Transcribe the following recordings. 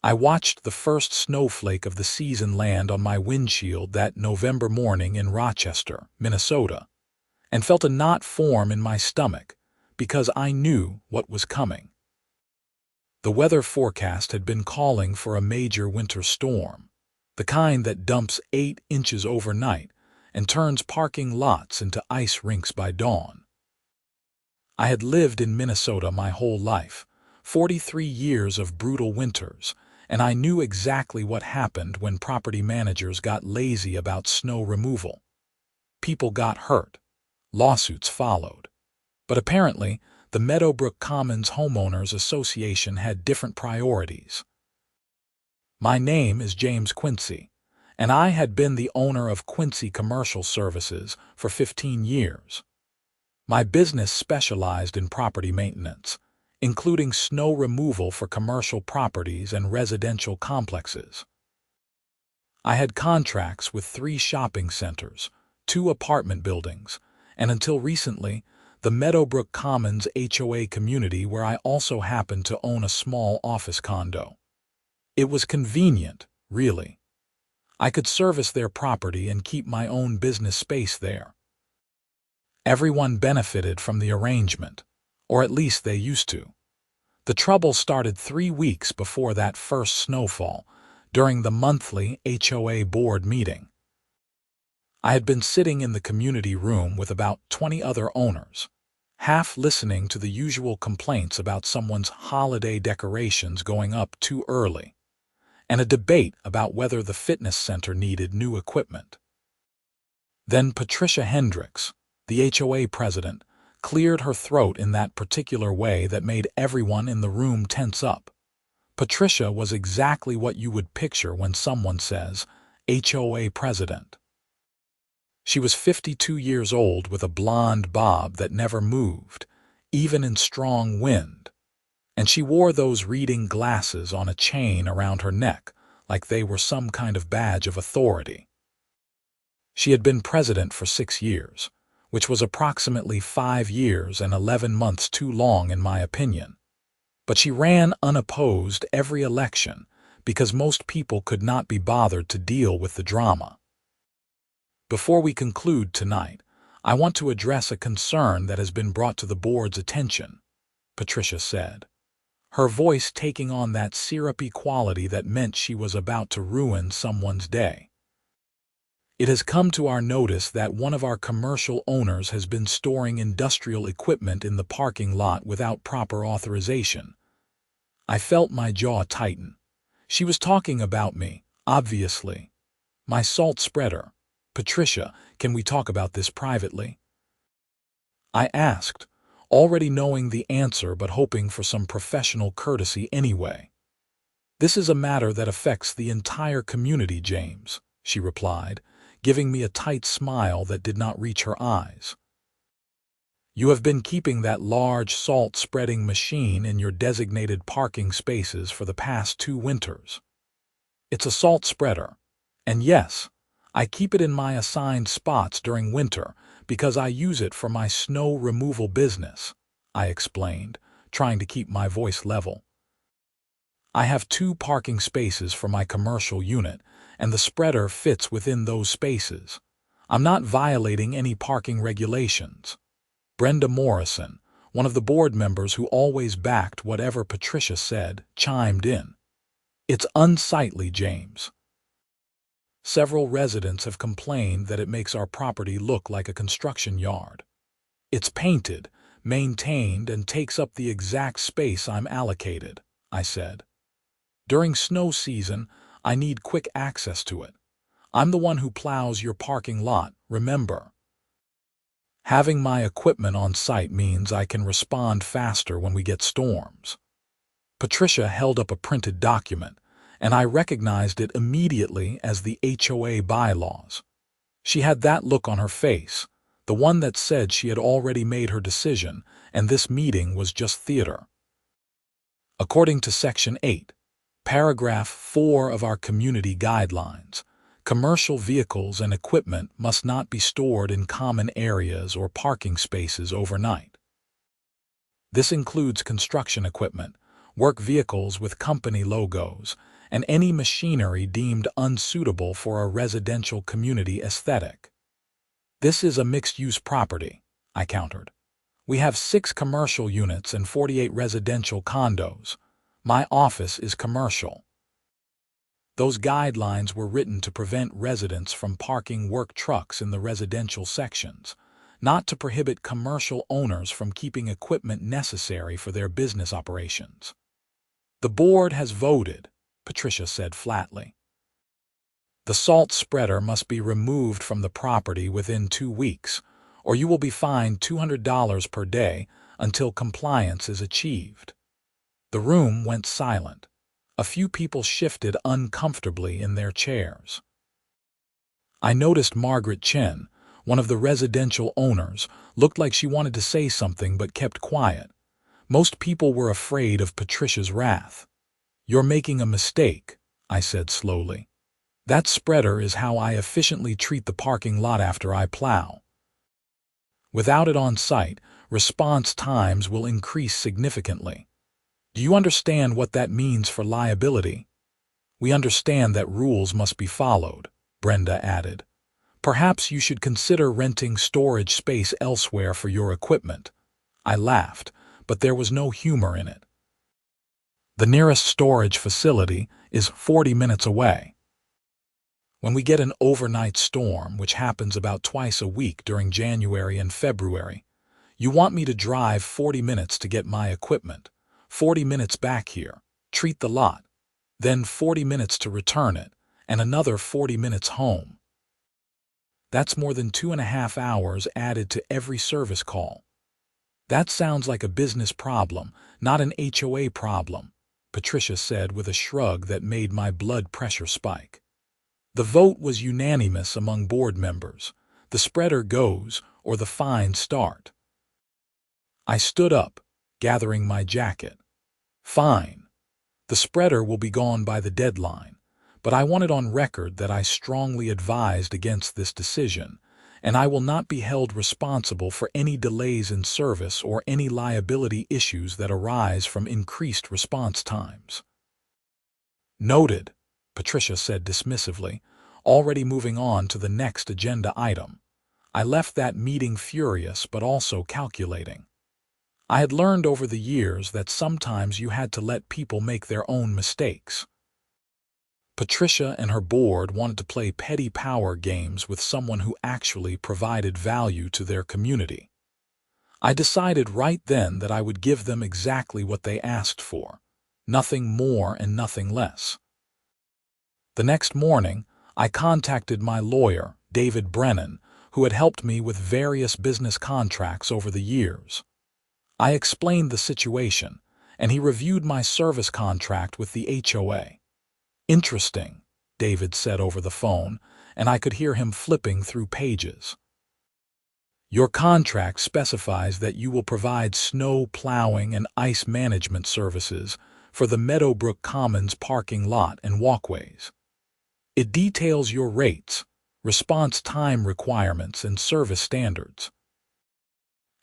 I watched the first snowflake of the season land on my windshield that November morning in Rochester, Minnesota, and felt a knot form in my stomach because I knew what was coming. The weather forecast had been calling for a major winter storm, the kind that dumps 8 inches overnight and turns parking lots into ice rinks by dawn. I had lived in Minnesota my whole life, 43 years of brutal winters, and I knew exactly what happened when property managers got lazy about snow removal. People got hurt. Lawsuits followed. But apparently, the Meadowbrook Commons Homeowners Association had different priorities. My name is James Quincy, and I had been the owner of Quincy Commercial Services for 15 years. My business specialized in property maintenance, including snow removal for commercial properties and residential complexes. I had contracts with 3 shopping centers, 2 apartment buildings, and until recently, the Meadowbrook Commons HOA community where I also happened to own a small office condo. It was convenient, really. I could service their property and keep my own business space there. Everyone benefited from the arrangement, or at least they used to. The trouble started 3 weeks before that first snowfall, during the monthly HOA board meeting. I had been sitting in the community room with about 20 other owners, half listening to the usual complaints about someone's holiday decorations going up too early, and a debate about whether the fitness center needed new equipment. Then Patricia Hendricks, the HOA president, cleared her throat in that particular way that made everyone in the room tense up. Patricia was exactly what you would picture when someone says, HOA president. She was 52 years old with a blonde bob that never moved, even in strong wind, and she wore those reading glasses on a chain around her neck like they were some kind of badge of authority. She had been president for 6 years, which was approximately 5 years and 11 months too long in my opinion. But she ran unopposed every election because most people could not be bothered to deal with the drama. Before we conclude tonight, I want to address a concern that has been brought to the board's attention, Patricia said, her voice taking on that syrupy quality that meant she was about to ruin someone's day. It has come to our notice that one of our commercial owners has been storing industrial equipment in the parking lot without proper authorization. I felt my jaw tighten. She was talking about me, obviously. My salt spreader. Patricia, can we talk about this privately? I asked, already knowing the answer but hoping for some professional courtesy anyway. This is a matter that affects the entire community, James, she replied, giving me a tight smile that did not reach her eyes. You have been keeping that large salt-spreading machine in your designated parking spaces for the past 2 winters. It's a salt spreader, and yes, I keep it in my assigned spots during winter because I use it for my snow removal business, I explained, trying to keep my voice level. I have 2 parking spaces for my commercial unit, and the spreader fits within those spaces. I'm not violating any parking regulations. Brenda Morrison, one of the board members who always backed whatever Patricia said, chimed in. It's unsightly, James. Several residents have complained that it makes our property look like a construction yard. It's painted, maintained, and takes up the exact space I'm allocated, I said. During snow season, I need quick access to it. I'm the one who plows your parking lot, remember. Having my equipment on site means I can respond faster when we get storms. Patricia held up a printed document, and I recognized it immediately as the HOA bylaws. She had that look on her face, the one that said she had already made her decision, and this meeting was just theater. According to Section 8, Paragraph 4 of our community guidelines, commercial vehicles and equipment must not be stored in common areas or parking spaces overnight. This includes construction equipment, work vehicles with company logos, and any machinery deemed unsuitable for a residential community aesthetic. This is a mixed-use property, I countered. We have 6 commercial units and 48 residential condos. My office is commercial. Those guidelines were written to prevent residents from parking work trucks in the residential sections, not to prohibit commercial owners from keeping equipment necessary for their business operations. The board has voted, Patricia said flatly. The salt spreader must be removed from the property within 2 weeks, or you will be fined $200 per day until compliance is achieved. The room went silent. A few people shifted uncomfortably in their chairs. I noticed Margaret Chen, one of the residential owners, looked like she wanted to say something but kept quiet. Most people were afraid of Patricia's wrath. "You're making a mistake," I said slowly. "That spreader is how I efficiently treat the parking lot after I plow. Without it on site, response times will increase significantly. Do you understand what that means for liability?" "We understand that rules must be followed," Brenda added. "Perhaps you should consider renting storage space elsewhere for your equipment." I laughed, but there was no humor in it. "The nearest storage facility is 40 minutes away. When we get an overnight storm, which happens about twice a week during January and February, you want me to drive 40 minutes to get my equipment, 40 minutes back here, treat the lot, then 40 minutes to return it, and another 40 minutes home. That's more than 2.5 hours added to every service call. That sounds like a business problem, not an HOA problem," Patricia said with a shrug that made my blood pressure spike. The vote was unanimous among board members. The spreader goes, or the fines start. I stood up, gathering my jacket. "Fine. The spreader will be gone by the deadline, but I want it on record that I strongly advised against this decision, and I will not be held responsible for any delays in service or any liability issues that arise from increased response times." "Noted," Patricia said dismissively, already moving on to the next agenda item. I left that meeting furious but also calculating. I had learned over the years that sometimes you had to let people make their own mistakes. Patricia and her board wanted to play petty power games with someone who actually provided value to their community. I decided right then that I would give them exactly what they asked for, nothing more and nothing less. The next morning, I contacted my lawyer, David Brennan, who had helped me with various business contracts over the years. I explained the situation, and he reviewed my service contract with the HOA. "Interesting," David said over the phone, and I could hear him flipping through pages. "Your contract specifies that you will provide snow plowing and ice management services for the Meadowbrook Commons parking lot and walkways. It details your rates, response time requirements, and service standards.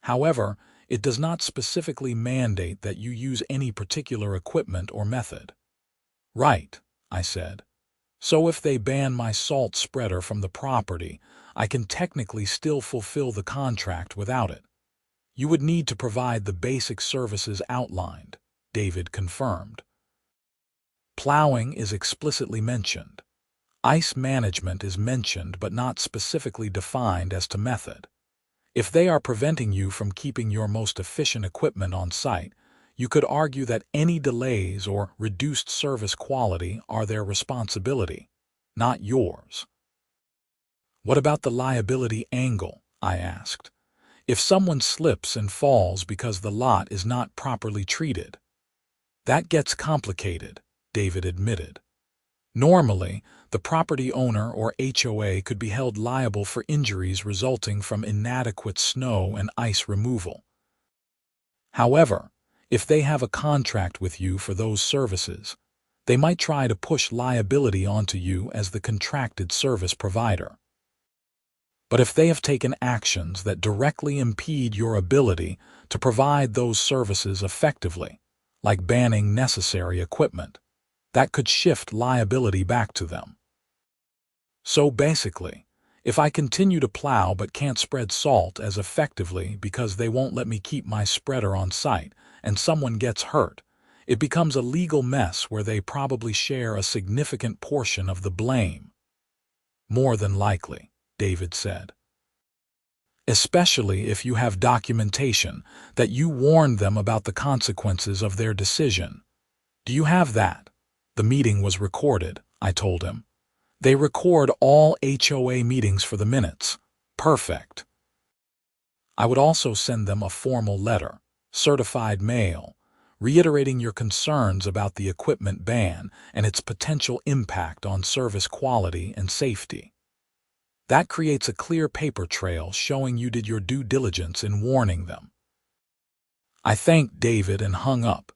However, it does not specifically mandate that you use any particular equipment or method." "Right," I said. "So if they ban my salt spreader from the property, I can technically still fulfill the contract without it." "You would need to provide the basic services outlined," David confirmed. "Plowing is explicitly mentioned. Ice management is mentioned but not specifically defined as to method. If they are preventing you from keeping your most efficient equipment on site, you could argue that any delays or reduced service quality are their responsibility, not yours." "What about the liability angle?" I asked. "If someone slips and falls because the lot is not properly treated?" "That gets complicated," David admitted. "Normally, the property owner or HOA could be held liable for injuries resulting from inadequate snow and ice removal. However, if they have a contract with you for those services, they might try to push liability onto you as the contracted service provider. But if they have taken actions that directly impede your ability to provide those services effectively, like banning necessary equipment, That could shift liability back to them. So basically, if I continue to plow but can't spread salt as effectively because they won't let me keep my spreader on site and someone gets hurt, it becomes a legal mess where they probably share a significant portion of the blame. More than likely, David said. Especially if you have documentation that you warned them about the consequences of their decision. Do you have that? The meeting was recorded, I told him. They record all HOA meetings for the minutes. Perfect. I would also send them a formal letter, certified mail, reiterating your concerns about the equipment ban and its potential impact on service quality and safety. That creates a clear paper trail showing you did your due diligence in warning them. I thanked David and hung up,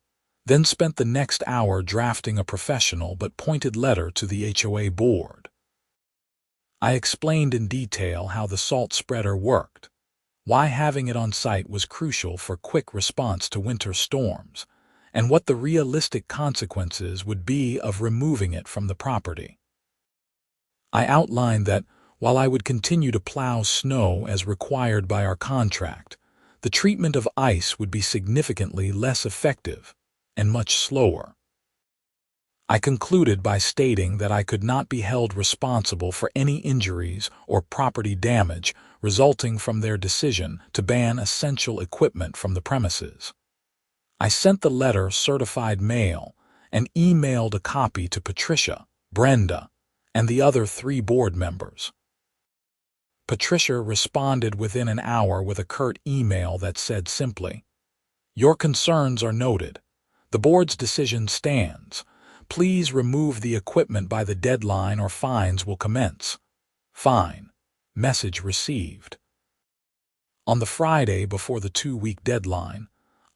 then spent the next hour drafting a professional but pointed letter to the HOA board. I explained in detail how the salt spreader worked, why having it on site was crucial for quick response to winter storms, and what the realistic consequences would be of removing it from the property. I outlined that, while I would continue to plow snow as required by our contract, the treatment of ice would be significantly less effective and much slower. I concluded by stating that I could not be held responsible for any injuries or property damage resulting from their decision to ban essential equipment from the premises. I sent the letter certified mail and emailed a copy to Patricia, Brenda, and the other 3 board members. Patricia responded within an hour with a curt email that said simply, "Your concerns are noted. The board's decision stands. Please remove the equipment by the deadline or fines will commence." Fine. Message received. On the Friday before the 2-week deadline,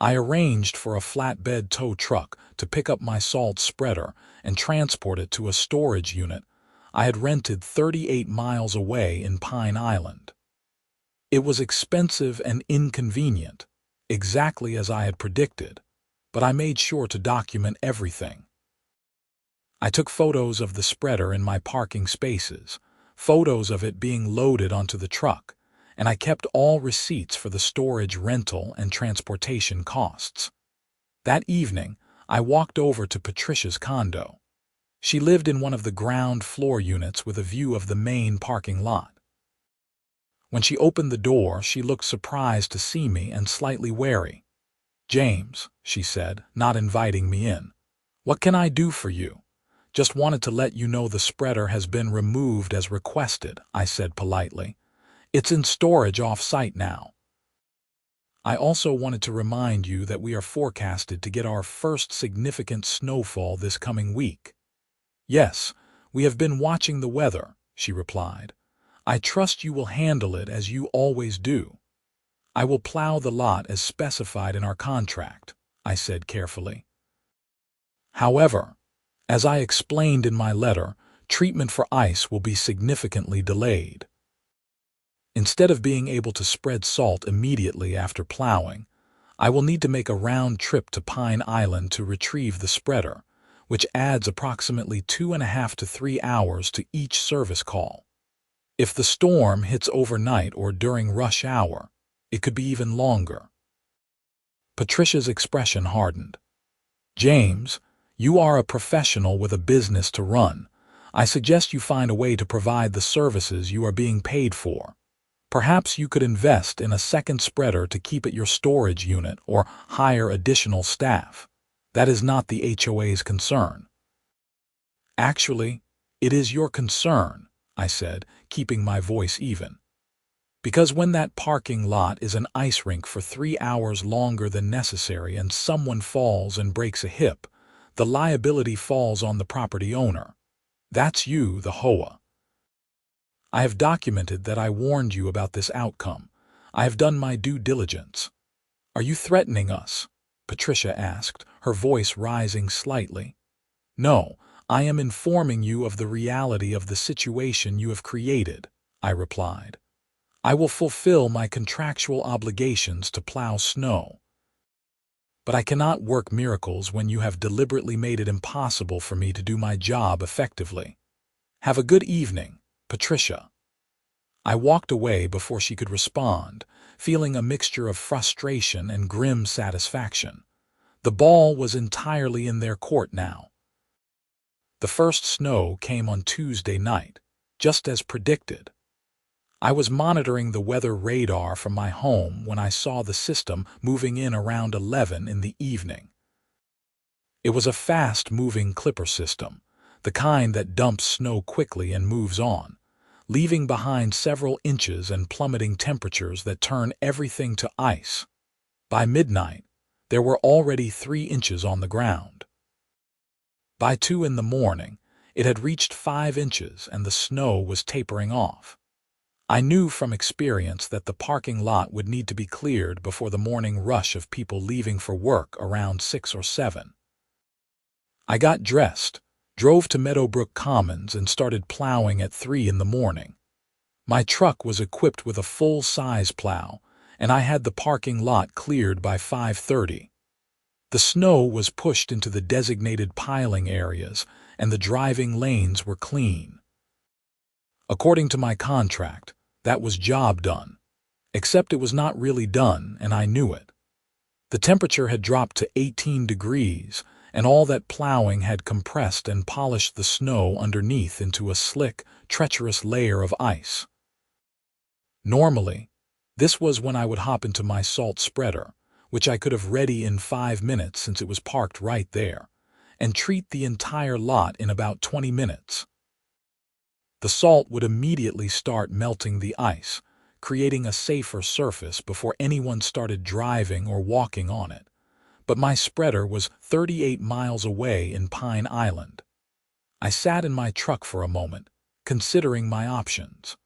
I arranged for a flatbed tow truck to pick up my salt spreader and transport it to a storage unit I had rented 38 miles away in Pine Island. It was expensive and inconvenient, exactly as I had predicted, but I made sure to document everything. I took photos of the spreader in my parking spaces, photos of it being loaded onto the truck, and I kept all receipts for the storage rental and transportation costs. That evening, I walked over to Patricia's condo. She lived in one of the ground floor units with a view of the main parking lot. When she opened the door, she looked surprised to see me and slightly wary. "James," she said, not inviting me in, "what can I do for you?" "Just wanted to let you know the spreader has been removed as requested," I said politely. "It's in storage off-site now." I also wanted to remind you that we are forecasted to get our first significant snowfall this coming week. "Yes, we have been watching the weather," she replied. "I trust you will handle it as you always do." "I will plow the lot as specified in our contract," I said carefully. However, as I explained in my letter, treatment for ice will be significantly delayed. Instead of being able to spread salt immediately after plowing, I will need to make a round trip to Pine Island to retrieve the spreader, which adds approximately 2.5 to 3 hours to each service call. If the storm hits overnight or during rush hour, it could be even longer. Patricia's expression hardened. "James, you are a professional with a business to run. I suggest you find a way to provide the services you are being paid for. Perhaps you could invest in a second spreader to keep at your storage unit or hire additional staff. That is not the HOA's concern." "Actually, it is your concern," I said, keeping my voice even. "Because when that parking lot is an ice rink for 3 hours longer than necessary and someone falls and breaks a hip, the liability falls on the property owner. That's you, the HOA. I have documented that I warned you about this outcome. I have done my due diligence." "Are you threatening us?" Patricia asked, her voice rising slightly. "No, I am informing you of the reality of the situation you have created," I replied. "I will fulfill my contractual obligations to plow snow." but I cannot work miracles when you have deliberately made it impossible for me to do my job effectively. Have a good evening, Patricia." I walked away before she could respond, feeling a mixture of frustration and grim satisfaction. The ball was entirely in their court now. The first snow came on Tuesday night, just as predicted. I was monitoring the weather radar from my home when I saw the system moving in around 11 in the evening. It was a fast-moving clipper system, the kind that dumps snow quickly and moves on, leaving behind several inches and plummeting temperatures that turn everything to ice. By midnight, there were already 3 inches on the ground. By 2 in the morning, it had reached 5 inches and the snow was tapering off. I knew from experience that the parking lot would need to be cleared before the morning rush of people leaving for work around 6 or 7. I got dressed, drove to Meadowbrook Commons, and started plowing at 3 in the morning. My truck was equipped with a full-size plow, and I had the parking lot cleared by 5:30. The snow was pushed into the designated piling areas, and the driving lanes were clean. According to my contract, that was job done, except it was not really done, and I knew it. The temperature had dropped to 18 degrees, and all that plowing had compressed and polished the snow underneath into a slick, treacherous layer of ice. Normally, this was when I would hop into my salt spreader, which I could have ready in 5 minutes since it was parked right there, and treat the entire lot in about 20 minutes. The salt would immediately start melting the ice, creating a safer surface before anyone started driving or walking on it. But my spreader was 38 miles away in Pine Island. I sat in my truck for a moment, considering my options.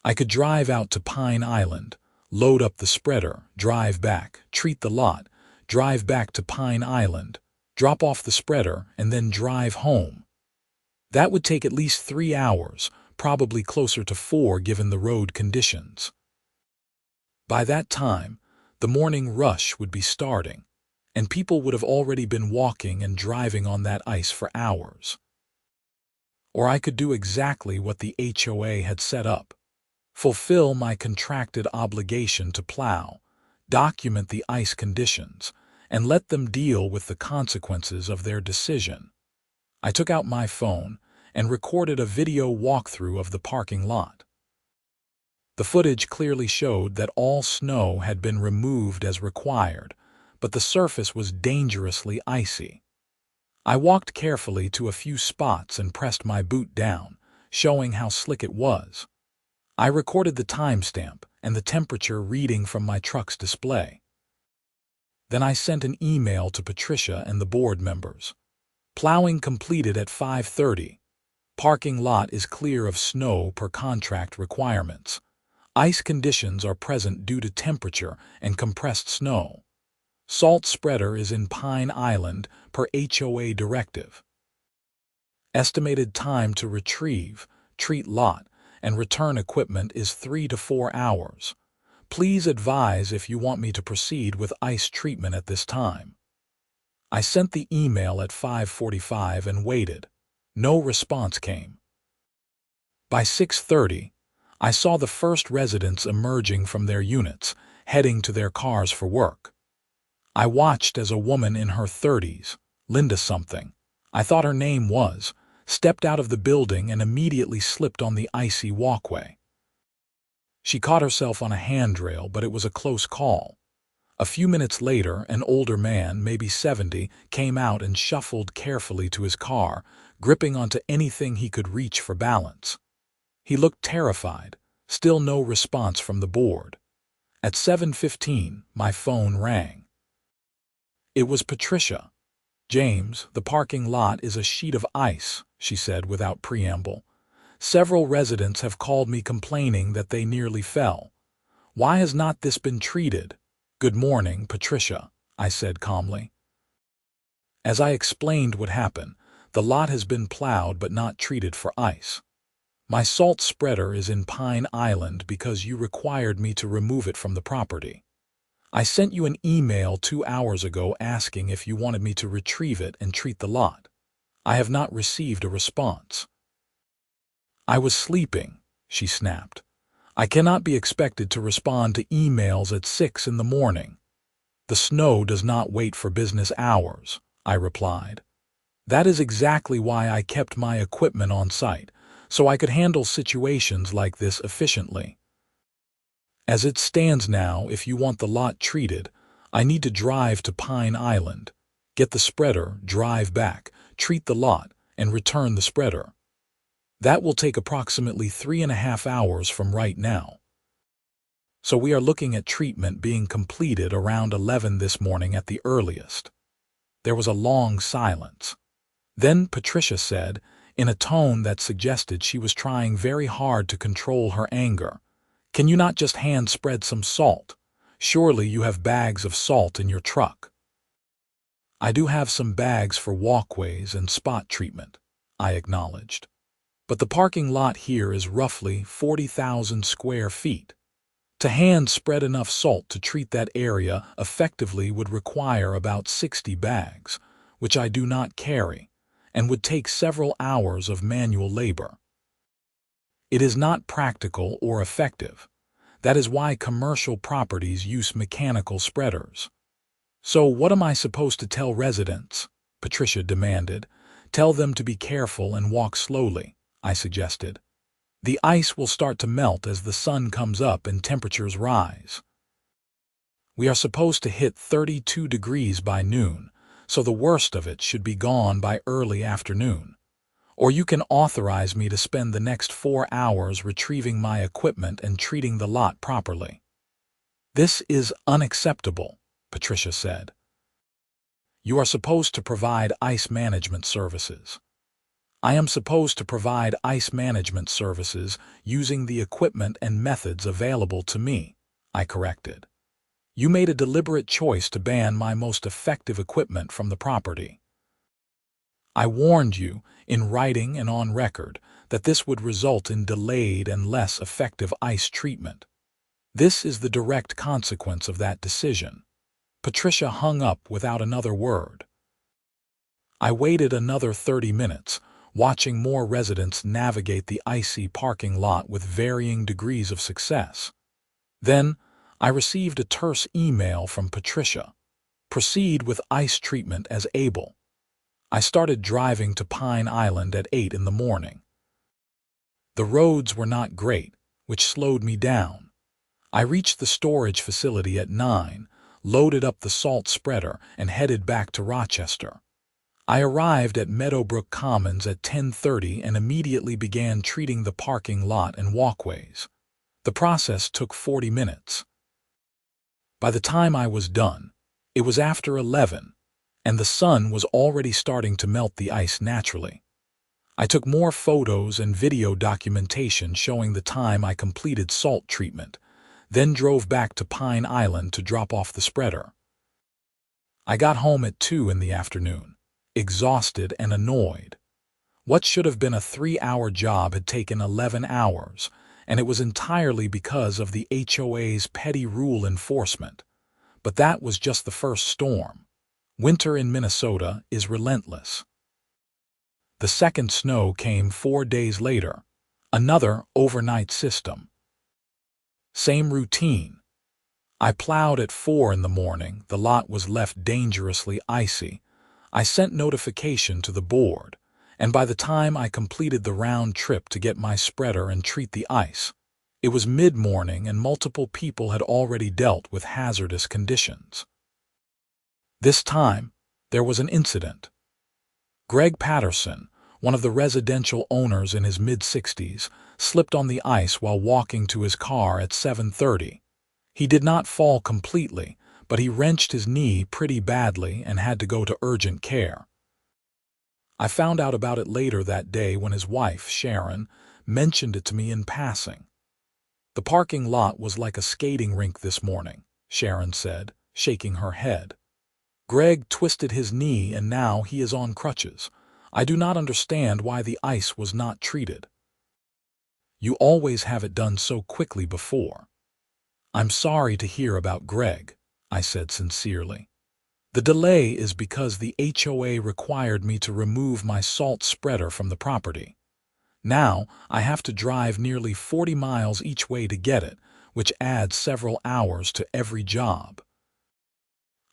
I could drive out to Pine Island, load up the spreader, drive back, treat the lot, drive back to Pine Island, drop off the spreader, and then drive home. That would take at least 3 hours, probably closer to 4 given the road conditions. By that time, the morning rush would be starting, and people would have already been walking and driving on that ice for hours. Or I could do exactly what the HOA had set up: fulfill my contracted obligation to plow, document the ice conditions, and let them deal with the consequences of their decision. I took out my phone and recorded a video walkthrough of the parking lot. The footage clearly showed that all snow had been removed as required, but the surface was dangerously icy. I walked carefully to a few spots and pressed my boot down, showing how slick it was. I recorded the timestamp and the temperature reading from my truck's display. Then I sent an email to Patricia and the board members. Plowing completed at 5:30. Parking lot is clear of snow per contract requirements. Ice conditions are present due to temperature and compressed snow. Salt spreader is in Pine Island per HOA directive. Estimated time to retrieve, treat lot, and return equipment is 3 to 4 hours. Please advise if you want me to proceed with ice treatment at this time. I sent the email at 5:45 and waited. No response came. By 6:30, I saw the first residents emerging from their units, heading to their cars for work. I watched as a woman in her 30s, Linda something, I thought her name was, stepped out of the building and immediately slipped on the icy walkway. She caught herself on a handrail, but it was a close call. A few minutes later, an older man, maybe 70, came out and shuffled carefully to his car, gripping onto anything he could reach for balance. He looked terrified. Still no response from the board. At 7:15, my phone rang. It was Patricia. "James, the parking lot is a sheet of ice," she said without preamble. "Several residents have called me complaining that they nearly fell. Why has not this been treated?" "Good morning, Patricia," I said calmly. As I explained what happened, the lot has been plowed but not treated for ice. My salt spreader is in Pine Island because you required me to remove it from the property. I sent you an email 2 hours ago asking if you wanted me to retrieve it and treat the lot. I have not received a response." "I was sleeping," she snapped. "I cannot be expected to respond to emails at 6 in the morning." "The snow does not wait for business hours," I replied. "That is exactly why I kept my equipment on site, so I could handle situations like this efficiently. As it stands now, if you want the lot treated, I need to drive to Pine Island, get the spreader, drive back, treat the lot, and return the spreader. That will take approximately 3.5 hours from right now. So we are looking at treatment being completed around 11 this morning at the earliest." There was a long silence. Then Patricia said, in a tone that suggested she was trying very hard to control her anger, "Can you not just hand spread some salt? Surely you have bags of salt in your truck." "I do have some bags for walkways and spot treatment," I acknowledged. "But the parking lot here is roughly 40,000 square feet. To hand spread enough salt to treat that area effectively would require about 60 bags, which I do not carry, and would take several hours of manual labor. It is not practical or effective. That is why commercial properties use mechanical spreaders." "So what am I supposed to tell residents?" Patricia demanded. "Tell them to be careful and walk slowly," I suggested. "The ice will start to melt as the sun comes up and temperatures rise. We are supposed to hit 32 degrees by noon, so the worst of it should be gone by early afternoon. Or you can authorize me to spend the next 4 hours retrieving my equipment and treating the lot properly." "This is unacceptable," Patricia said. "You are supposed to provide ice management services." "I am supposed to provide ice management services using the equipment and methods available to me," I corrected. "You made a deliberate choice to ban my most effective equipment from the property. I warned you, in writing and on record, that this would result in delayed and less effective ice treatment. This is the direct consequence of that decision." Patricia hung up without another word. I waited another 30 minutes, watching more residents navigate the icy parking lot with varying degrees of success. Then, I received a terse email from Patricia. "Proceed with ice treatment as able." I started driving to Pine Island at 8 in the morning. The roads were not great, which slowed me down. I reached the storage facility at 9, loaded up the salt spreader, and headed back to Rochester. I arrived at Meadowbrook Commons at 10:30 and immediately began treating the parking lot and walkways. The process took 40 minutes. By the time I was done, it was after 11, and the sun was already starting to melt the ice naturally. I took more photos and video documentation showing the time I completed salt treatment, then drove back to Pine Island to drop off the spreader. I got home at 2 in the afternoon, exhausted and annoyed. What should have been a 3-hour job had taken 11 hours, and it was entirely because of the HOA's petty rule enforcement. But that was just the first storm. Winter in Minnesota is relentless. The second snow came 4 days later, another overnight system. Same routine. I plowed at 4 in the morning, the lot was left dangerously icy. I sent notification to the board, and by the time I completed the round trip to get my spreader and treat the ice, it was mid-morning and multiple people had already dealt with hazardous conditions. This time, there was an incident. Greg Patterson, one of the residential owners in his mid-60s, slipped on the ice while walking to his car at 7:30. He did not fall completely, but he wrenched his knee pretty badly and had to go to urgent care. I found out about it later that day when his wife, Sharon, mentioned it to me in passing. "The parking lot was like a skating rink this morning," Sharon said, shaking her head. "Greg twisted his knee and now he is on crutches. I do not understand why the ice was not treated. You always have it done so quickly before." "I'm sorry to hear about Greg," I said sincerely. The delay is because the HOA required me to remove my salt spreader from the property. Now, I have to drive nearly 40 miles each way to get it, which adds several hours to every job.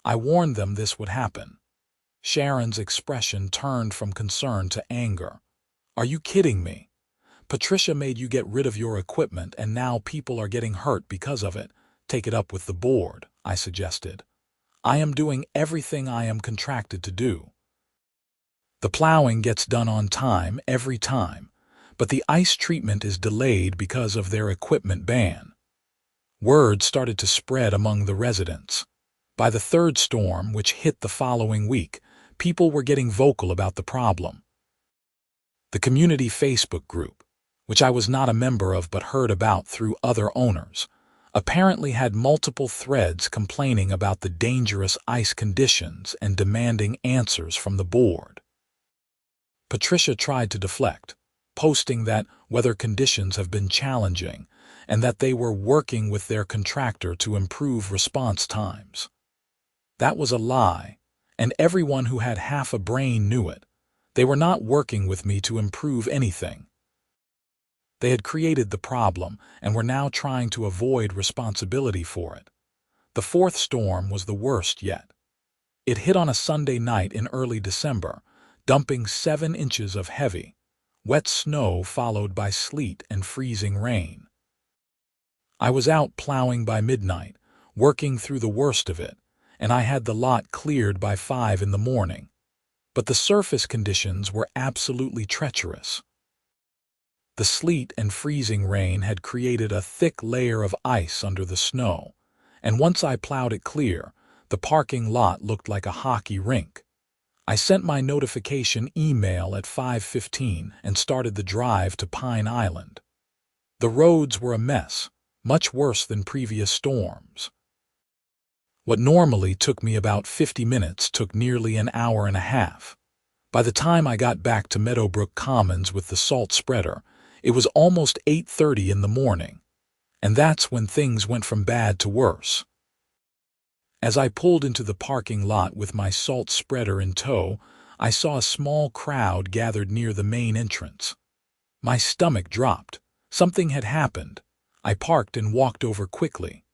I warned them this would happen. Sharon's expression turned from concern to anger. Are you kidding me? Patricia made you get rid of your equipment and now people are getting hurt because of it. Take it up with the board, I suggested. I am doing everything I am contracted to do. The plowing gets done on time every time, but the ice treatment is delayed because of their equipment ban. Word started to spread among the residents. By the third storm, which hit the following week, people were getting vocal about the problem. The community Facebook group, which I was not a member of but heard about through other owners, apparently had multiple threads complaining about the dangerous ice conditions and demanding answers from the board. Patricia tried to deflect, posting that weather conditions have been challenging and that they were working with their contractor to improve response times. That was a lie, and everyone who had half a brain knew it. They were not working with me to improve anything. They had created the problem and were now trying to avoid responsibility for it. The fourth storm was the worst yet. It hit on a Sunday night in early December, dumping 7 inches of heavy, wet snow followed by sleet and freezing rain. I was out plowing by midnight, working through the worst of it, and I had the lot cleared by 5 in the morning. But the surface conditions were absolutely treacherous. The sleet and freezing rain had created a thick layer of ice under the snow, and once I plowed it clear, the parking lot looked like a hockey rink. I sent my notification email at 5:15 and started the drive to Pine Island. The roads were a mess, much worse than previous storms. What normally took me about 50 minutes took nearly an hour and a half. By the time I got back to Meadowbrook Commons with the salt spreader, it was almost 8:30 in the morning, and that's when things went from bad to worse. As I pulled into the parking lot with my salt spreader in tow, I saw a small crowd gathered near the main entrance. My stomach dropped. Something had happened. I parked and walked over quickly.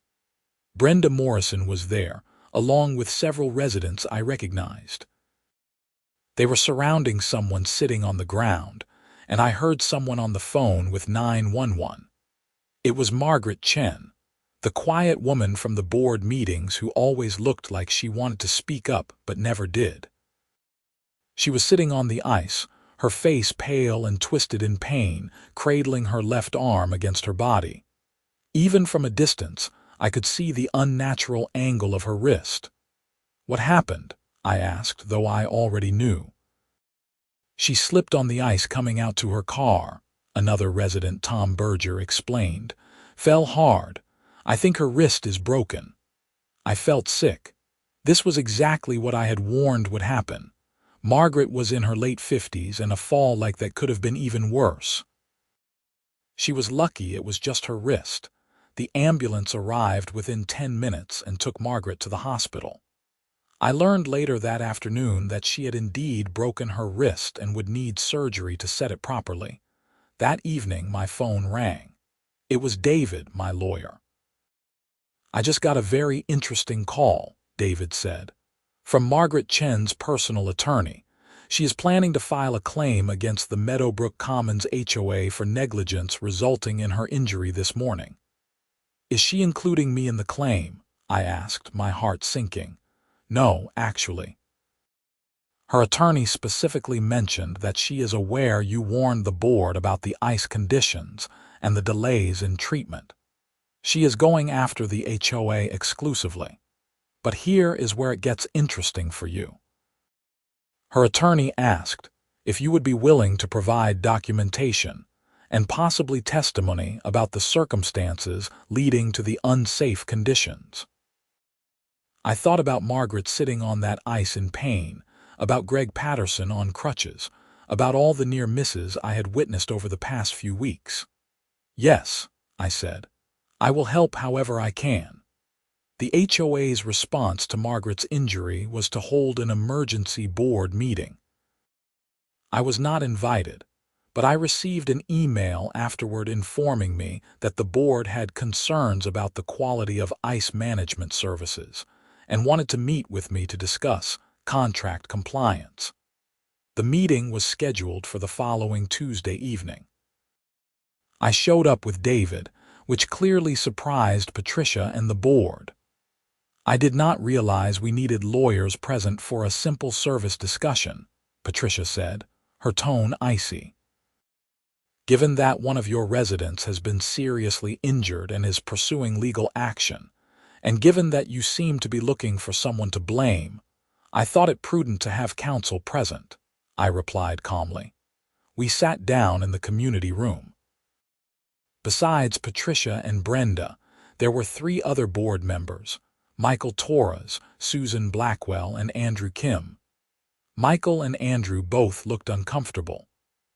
Brenda Morrison was there, along with several residents I recognized. They were surrounding someone sitting on the ground, and I heard someone on the phone with 911. It was Margaret Chen, the quiet woman from the board meetings who always looked like she wanted to speak up but never did. She was sitting on the ice, her face pale and twisted in pain, cradling her left arm against her body. Even from a distance, I could see the unnatural angle of her wrist. "What happened?" I asked, though I already knew. "She slipped on the ice coming out to her car," another resident, Tom Berger, explained. "Fell hard. I think her wrist is broken." I felt sick. This was exactly what I had warned would happen. Margaret was in her late 50s, and a fall like that could have been even worse. She was lucky it was just her wrist. The ambulance arrived within 10 minutes and took Margaret to the hospital. I learned later that afternoon that she had indeed broken her wrist and would need surgery to set it properly. That evening, my phone rang. It was David, my lawyer. "I just got a very interesting call," David said, "from Margaret Chen's personal attorney. She is planning to file a claim against the Meadowbrook Commons HOA for negligence resulting in her injury this morning." "Is she including me in the claim?" I asked, my heart sinking. "No, actually. Her attorney specifically mentioned that she is aware you warned the board about the ice conditions and the delays in treatment. She is going after the HOA exclusively. But here is where it gets interesting for you." Her attorney asked if you would be willing to provide documentation and possibly testimony about the circumstances leading to the unsafe conditions. I thought about Margaret sitting on that ice in pain, about Greg Patterson on crutches, about all the near misses I had witnessed over the past few weeks. "Yes," I said, "I will help however I can." The HOA's response to Margaret's injury was to hold an emergency board meeting. I was not invited, but I received an email afterward informing me that the board had concerns about the quality of ice management services and wanted to meet with me to discuss contract compliance. The meeting was scheduled for the following Tuesday evening. I showed up with David, which clearly surprised Patricia and the board. I did not realize we needed lawyers present for a simple service discussion, Patricia said, her tone icy. Given that one of your residents has been seriously injured and is pursuing legal action, and given that you seem to be looking for someone to blame, I thought it prudent to have counsel present, I replied calmly. We sat down in the community room. Besides Patricia and Brenda, there were 3 other board members, Michael Torres, Susan Blackwell, and Andrew Kim. Michael and Andrew both looked uncomfortable.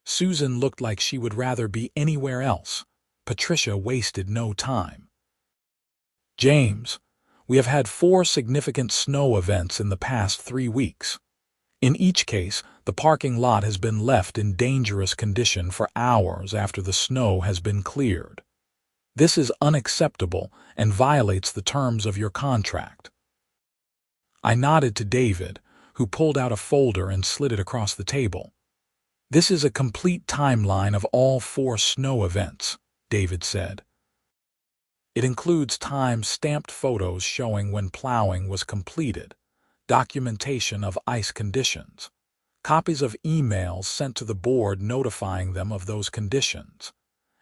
Susan looked like she would rather be anywhere else. Patricia wasted no time. James, we have had 4 significant snow events in the past 3 weeks. In each case, the parking lot has been left in dangerous condition for hours after the snow has been cleared. This is unacceptable and violates the terms of your contract. I nodded to David, who pulled out a folder and slid it across the table. This is a complete timeline of all 4 snow events, David said. It includes time-stamped photos showing when plowing was completed, documentation of ice conditions, copies of emails sent to the board notifying them of those conditions,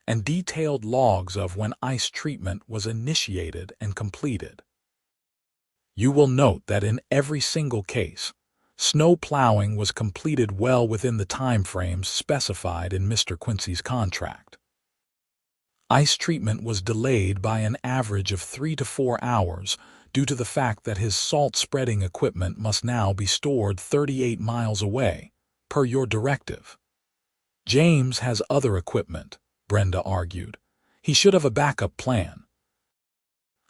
and detailed logs of when ice treatment was initiated and completed. You will note that in every single case, snow plowing was completed well within the timeframes specified in Mr. Quincy's contract. Ice treatment was delayed by an average of 3 to 4 hours due to the fact that his salt-spreading equipment must now be stored 38 miles away, per your directive. James has other equipment, Brenda argued. He should have a backup plan.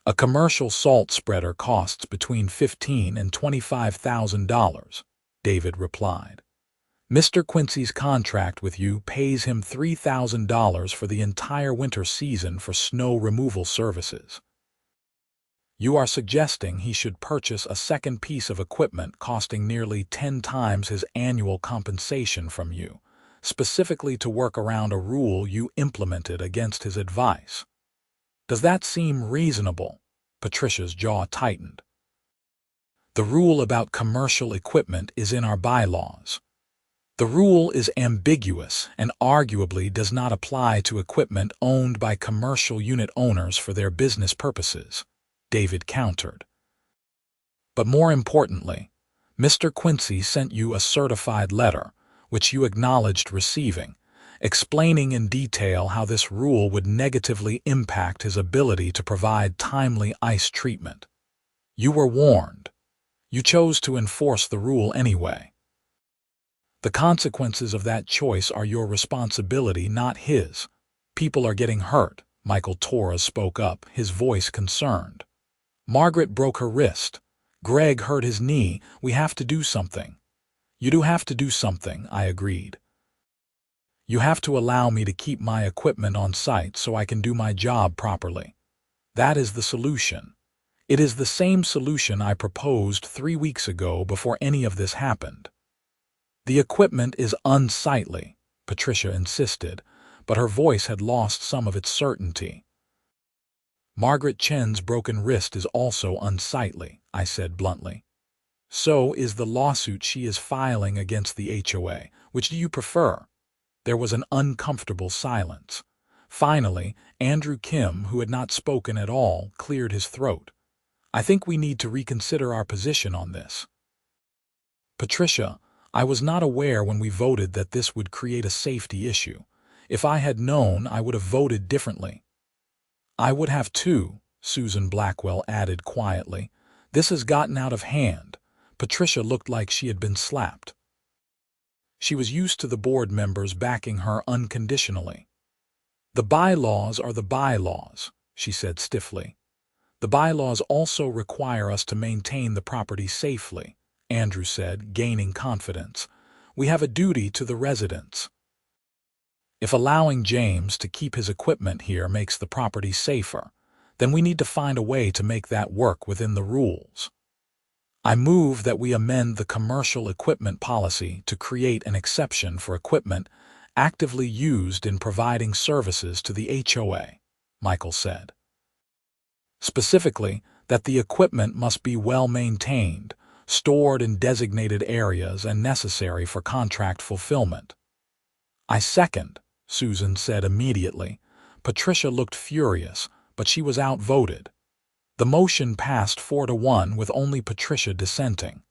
A commercial salt spreader costs between $15,000 and $25,000, David replied. Mr. Quincy's contract with you pays him $3,000 for the entire winter season for snow removal services. You are suggesting he should purchase a second piece of equipment costing nearly 10 times his annual compensation from you, specifically to work around a rule you implemented against his advice. Does that seem reasonable? Patricia's jaw tightened. The rule about commercial equipment is in our bylaws. The rule is ambiguous and arguably does not apply to equipment owned by commercial unit owners for their business purposes, David countered. But more importantly, Mr. Quincy sent you a certified letter, which you acknowledged receiving, explaining in detail how this rule would negatively impact his ability to provide timely ice treatment. You were warned. You chose to enforce the rule anyway. The consequences of that choice are your responsibility, not his. People are getting hurt, Michael Torres spoke up, his voice concerned. Margaret broke her wrist. Greg hurt his knee. We have to do something. You do have to do something, I agreed. You have to allow me to keep my equipment on site so I can do my job properly. That is the solution. It is the same solution I proposed 3 weeks ago before any of this happened. The equipment is unsightly, Patricia insisted, but her voice had lost some of its certainty. Margaret Chen's broken wrist is also unsightly, I said bluntly. So is the lawsuit she is filing against the HOA. Which do you prefer? There was an uncomfortable silence. Finally, Andrew Kim, who had not spoken at all, cleared his throat. I think we need to reconsider our position on this. Patricia, I was not aware when we voted that this would create a safety issue. If I had known, I would have voted differently. I would have too, Susan Blackwell added quietly. This has gotten out of hand. Patricia looked like she had been slapped. She was used to the board members backing her unconditionally. The bylaws are the bylaws, she said stiffly. The bylaws also require us to maintain the property safely, Andrew said, gaining confidence. We have a duty to the residents. If allowing James to keep his equipment here makes the property safer, then we need to find a way to make that work within the rules. I move that we amend the commercial equipment policy to create an exception for equipment actively used in providing services to the HOA, Michael said. Specifically, that the equipment must be well maintained, stored in designated areas, and necessary for contract fulfillment. I second, Susan said immediately. Patricia looked furious, but she was outvoted. The motion passed 4-1 with only Patricia dissenting.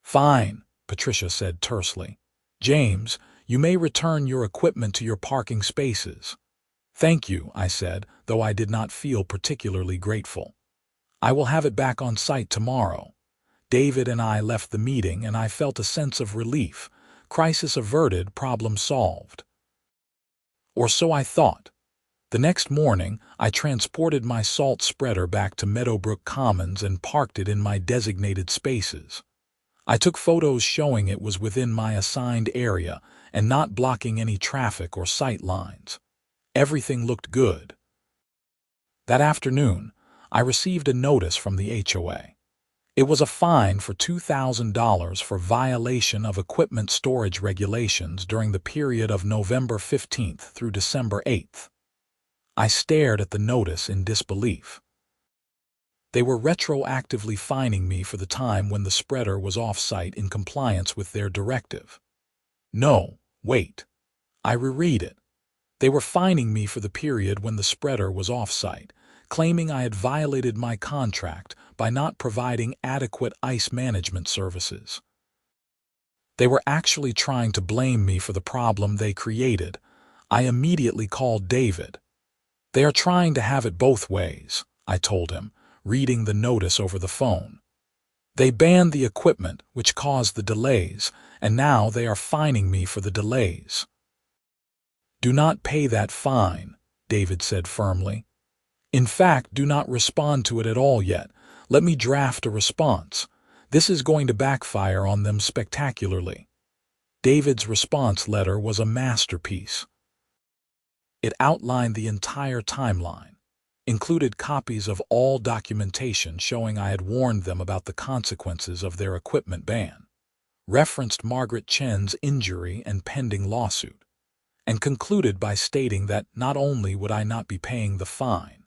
Fine, Patricia said tersely. James, you may return your equipment to your parking spaces. Thank you, I said, though I did not feel particularly grateful. I will have it back on site tomorrow. David and I left the meeting, and I felt a sense of relief. Crisis averted, problem solved. Or so I thought. The next morning, I transported my salt spreader back to Meadowbrook Commons and parked it in my designated spaces. I took photos showing it was within my assigned area and not blocking any traffic or sight lines. Everything looked good. That afternoon, I received a notice from the HOA. It was a fine for $2,000 for violation of equipment storage regulations during the period of November 15th through December 8th. I stared at the notice in disbelief. They were retroactively fining me for the time when the spreader was off-site in compliance with their directive. No, wait. I reread it. They were fining me for the period when the spreader was off-site, claiming I had violated my contract by not providing adequate ice management services. They were actually trying to blame me for the problem they created. I immediately called David. They are trying to have it both ways, I told him, reading the notice over the phone. They banned the equipment, which caused the delays, and now they are fining me for the delays. Do not pay that fine, David said firmly. In fact, do not respond to it at all yet. Let me draft a response. This is going to backfire on them spectacularly. David's response letter was a masterpiece. It outlined the entire timeline, included copies of all documentation showing I had warned them about the consequences of their equipment ban, referenced Margaret Chen's injury and pending lawsuit, and concluded by stating that not only would I not be paying the fine,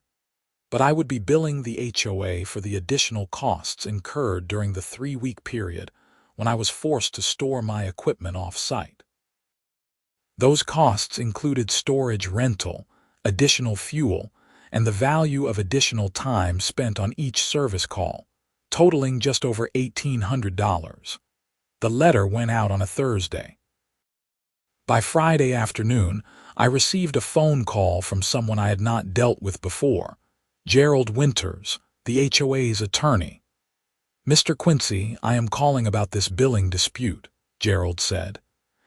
but I would be billing the HOA for the additional costs incurred during the 3-week period when I was forced to store my equipment off-site. Those costs included storage rental, additional fuel, and the value of additional time spent on each service call, totaling just over $1,800. The letter went out on a Thursday. By Friday afternoon, I received a phone call from someone I had not dealt with before, Gerald Winters, the HOA's attorney. Mr. Quincy, I am calling about this billing dispute, Gerald said.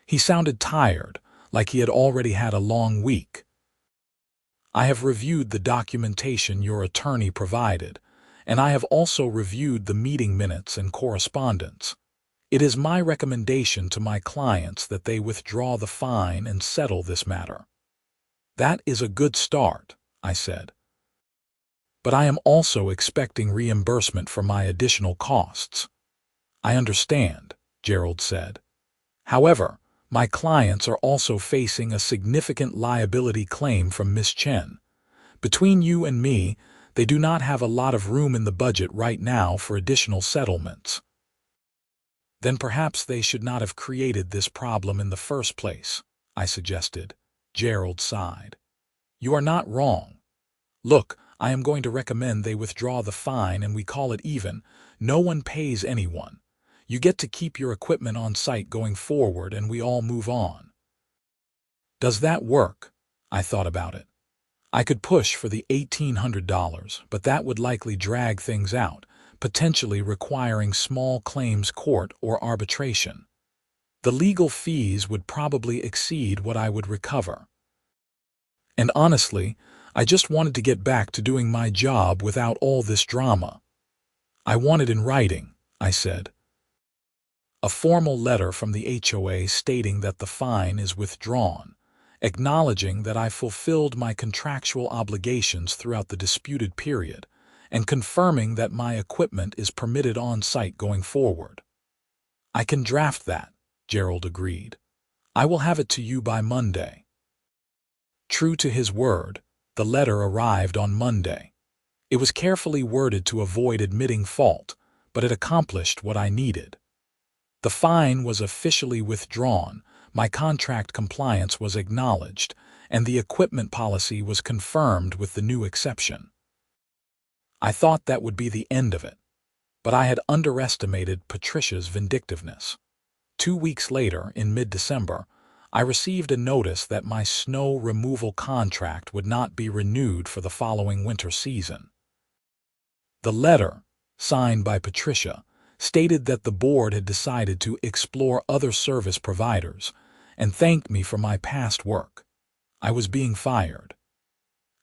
He sounded tired, like he had already had a long week. I have reviewed the documentation your attorney provided, and I have also reviewed the meeting minutes and correspondence. It is my recommendation to my clients that they withdraw the fine and settle this matter. That is a good start, I said. But I am also expecting reimbursement for my additional costs. I understand, Gerald said. However, my clients are also facing a significant liability claim from Ms. Chen. Between you and me, they do not have a lot of room in the budget right now for additional settlements. Then perhaps they should not have created this problem in the first place, I suggested. Gerald sighed. You are not wrong. Look, I am going to recommend they withdraw the fine and we call it even. No one pays anyone. You get to keep your equipment on site going forward and we all move on. Does that work? I thought about it. I could push for the $1,800, but that would likely drag things out, potentially requiring small claims court or arbitration. The legal fees would probably exceed what I would recover. And honestly, I just wanted to get back to doing my job without all this drama. I want it in writing, I said. A formal letter from the HOA stating that the fine is withdrawn, acknowledging that I fulfilled my contractual obligations throughout the disputed period, and confirming that my equipment is permitted on site going forward. I can draft that, Gerald agreed. I will have it to you by Monday. True to his word, the letter arrived on Monday. It was carefully worded to avoid admitting fault, but it accomplished what I needed. The fine was officially withdrawn, my contract compliance was acknowledged, and the equipment policy was confirmed with the new exception. I thought that would be the end of it, but I had underestimated Patricia's vindictiveness. 2 weeks later, in mid-December, I received a notice that my snow removal contract would not be renewed for the following winter season. The letter, signed by Patricia, stated that the board had decided to explore other service providers and thanked me for my past work. I was being fired.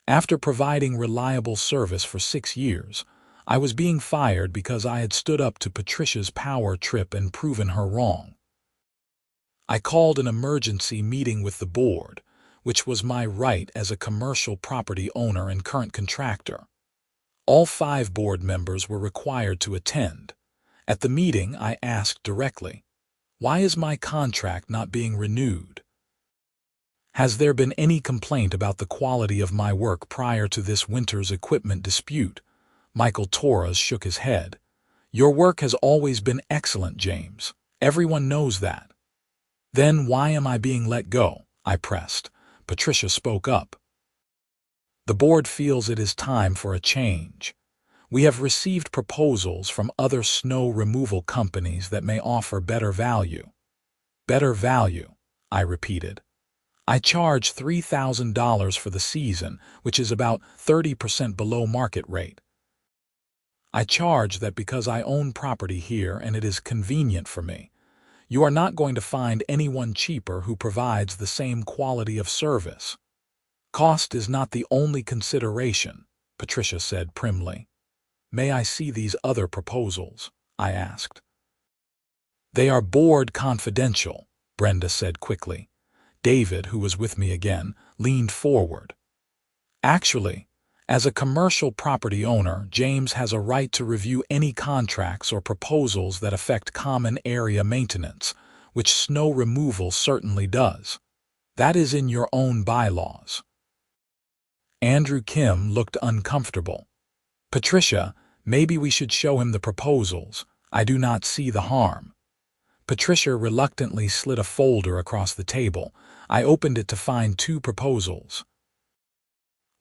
After providing reliable service for 6 years, I was being fired because I had stood up to Patricia's power trip and proven her wrong. I called an emergency meeting with the board, which was my right as a commercial property owner and current contractor. All 5 board members were required to attend. At the meeting, I asked directly, "Why is my contract not being renewed? Has there been any complaint about the quality of my work prior to this winter's equipment dispute?" Michael Torres shook his head. "Your work has always been excellent, James. Everyone knows that." "Then why am I being let go?" I pressed. Patricia spoke up. "The board feels it is time for a change. We have received proposals from other snow removal companies that may offer better value." "Better value," I repeated. "I charge $3,000 for the season, which is about 30% below market rate. I charge that because I own property here and it is convenient for me. You are not going to find anyone cheaper who provides the same quality of service." "Cost is not the only consideration," Patricia said primly. "May I see these other proposals?" I asked. "They are board confidential," Brenda said quickly. David, who was with me again, leaned forward. "Actually, as a commercial property owner, James has a right to review any contracts or proposals that affect common area maintenance, which snow removal certainly does. That is in your own bylaws." Andrew Kim looked uncomfortable. "Patricia, maybe we should show him the proposals. I do not see the harm." Patricia reluctantly slid a folder across the table. I opened it to find 2 proposals.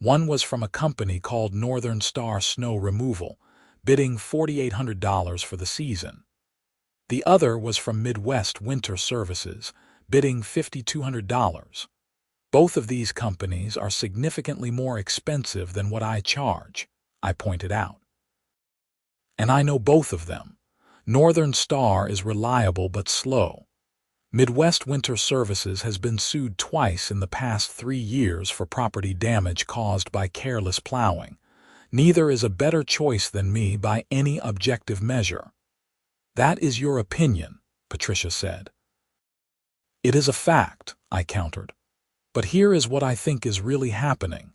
One was from a company called Northern Star Snow Removal, bidding $4,800 for the season. The other was from Midwest Winter Services, bidding $5,200. Both of these companies are significantly more expensive than what I charge, I pointed out. And I know both of them. Northern Star is reliable but slow. Midwest Winter Services has been sued twice in the past 3 years for property damage caused by careless plowing. Neither is a better choice than me by any objective measure. "That is your opinion," Patricia said. "It is a fact," I countered. "But here is what I think is really happening.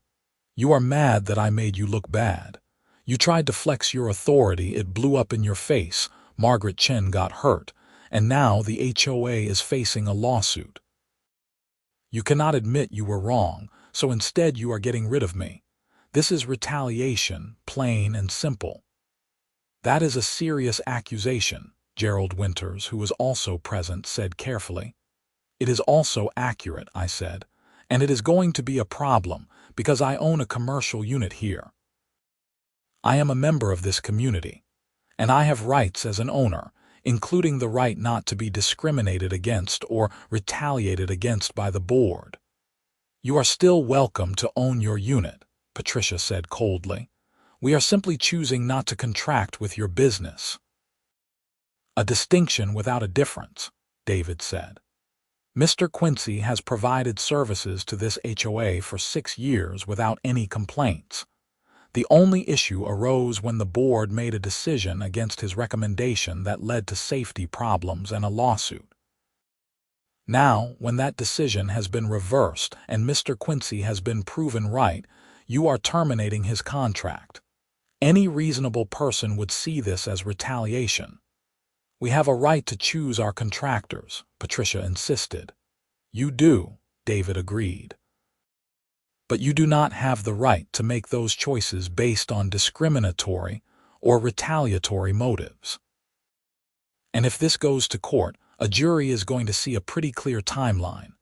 You are mad that I made you look bad. You tried to flex your authority, it blew up in your face, Margaret Chen got hurt, and now the HOA is facing a lawsuit. You cannot admit you were wrong, so instead you are getting rid of me. This is retaliation, plain and simple." "That is a serious accusation," Gerald Winters, who was also present, said carefully. "It is also accurate," I said, "and it is going to be a problem because I own a commercial unit here. I am a member of this community, and I have rights as an owner, including the right not to be discriminated against or retaliated against by the board." "You are still welcome to own your unit," Patricia said coldly. "We are simply choosing not to contract with your business." "A distinction without a difference," David said. Mr. Quincy has provided services to this HOA for 6 years without any complaints. The only issue arose when the board made a decision against his recommendation that led to safety problems and a lawsuit. Now, when that decision has been reversed and Mr. Quincy has been proven right, you are terminating his contract. Any reasonable person would see this as retaliation. We have a right to choose our contractors, Patricia insisted. You do, David agreed. But you do not have the right to make those choices based on discriminatory or retaliatory motives. And if this goes to court, a jury is going to see a pretty clear timeline.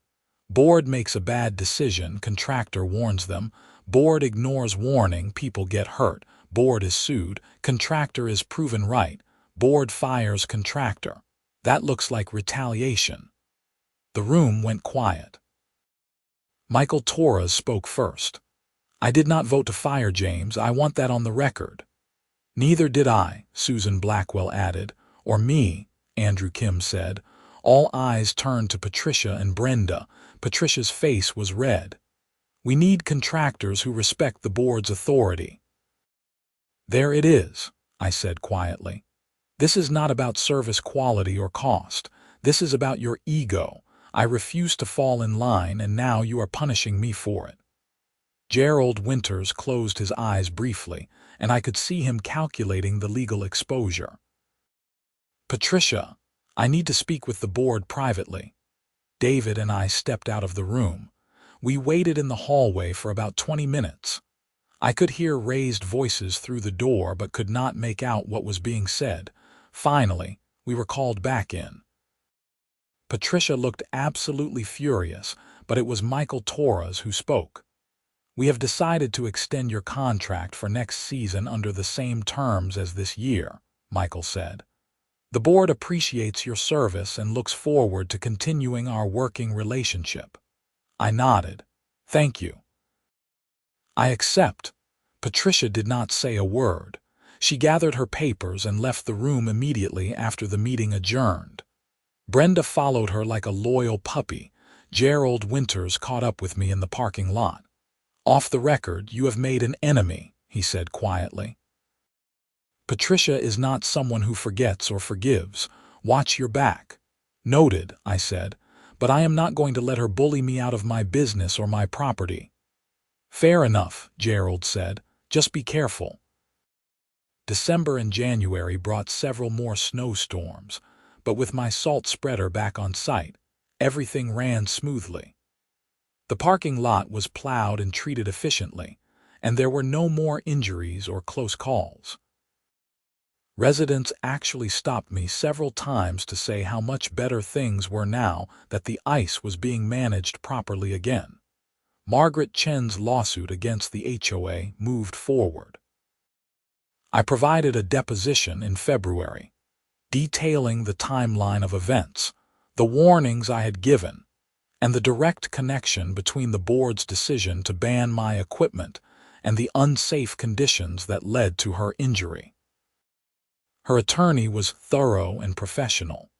Board makes a bad decision, contractor warns them. Board ignores warning, people get hurt. Board is sued, contractor is proven right. Board fires contractor. That looks like retaliation. The room went quiet. Michael Torres spoke first. I did not vote to fire James. I want that on the record. Neither did I, Susan Blackwell added. Or me, Andrew Kim said. All eyes turned to Patricia and Brenda. Patricia's face was red. We need contractors who respect the board's authority. There it is, I said quietly. This is not about service quality or cost. This is about your ego. I refuse to fall in line, and now you are punishing me for it. Gerald Winters closed his eyes briefly, and I could see him calculating the legal exposure. Patricia, I need to speak with the board privately. David and I stepped out of the room. We waited in the hallway for about 20 minutes. I could hear raised voices through the door but could not make out what was being said. Finally, we were called back in. Patricia looked absolutely furious, but it was Michael Torres who spoke. We have decided to extend your contract for next season under the same terms as this year, Michael said. The board appreciates your service and looks forward to continuing our working relationship. I nodded. Thank you. I accept. Patricia did not say a word. She gathered her papers and left the room immediately after the meeting adjourned. Brenda followed her like a loyal puppy. Gerald Winters caught up with me in the parking lot. Off the record, you have made an enemy, he said quietly. Patricia is not someone who forgets or forgives. Watch your back. Noted, I said, but I am not going to let her bully me out of my business or my property. Fair enough, Gerald said. Just be careful. December and January brought several more snowstorms, but with my salt spreader back on site, everything ran smoothly. The parking lot was plowed and treated efficiently, and there were no more injuries or close calls. Residents actually stopped me several times to say how much better things were now that the ice was being managed properly again. Margaret Chen's lawsuit against the HOA moved forward. I provided a deposition in February, detailing the timeline of events, the warnings I had given, and the direct connection between the board's decision to ban my equipment and the unsafe conditions that led to her injury. Her attorney was thorough and professional,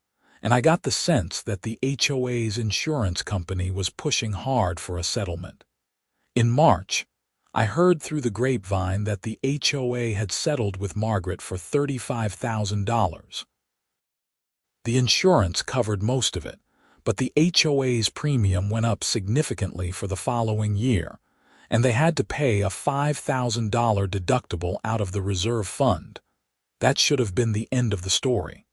and I got the sense that the HOA's insurance company was pushing hard for a settlement. In March, I heard through the grapevine that the HOA had settled with Margaret for $35,000. The insurance covered most of it, but the HOA's premium went up significantly for the following year, and they had to pay a $5,000 deductible out of the reserve fund. That should have been the end of the story.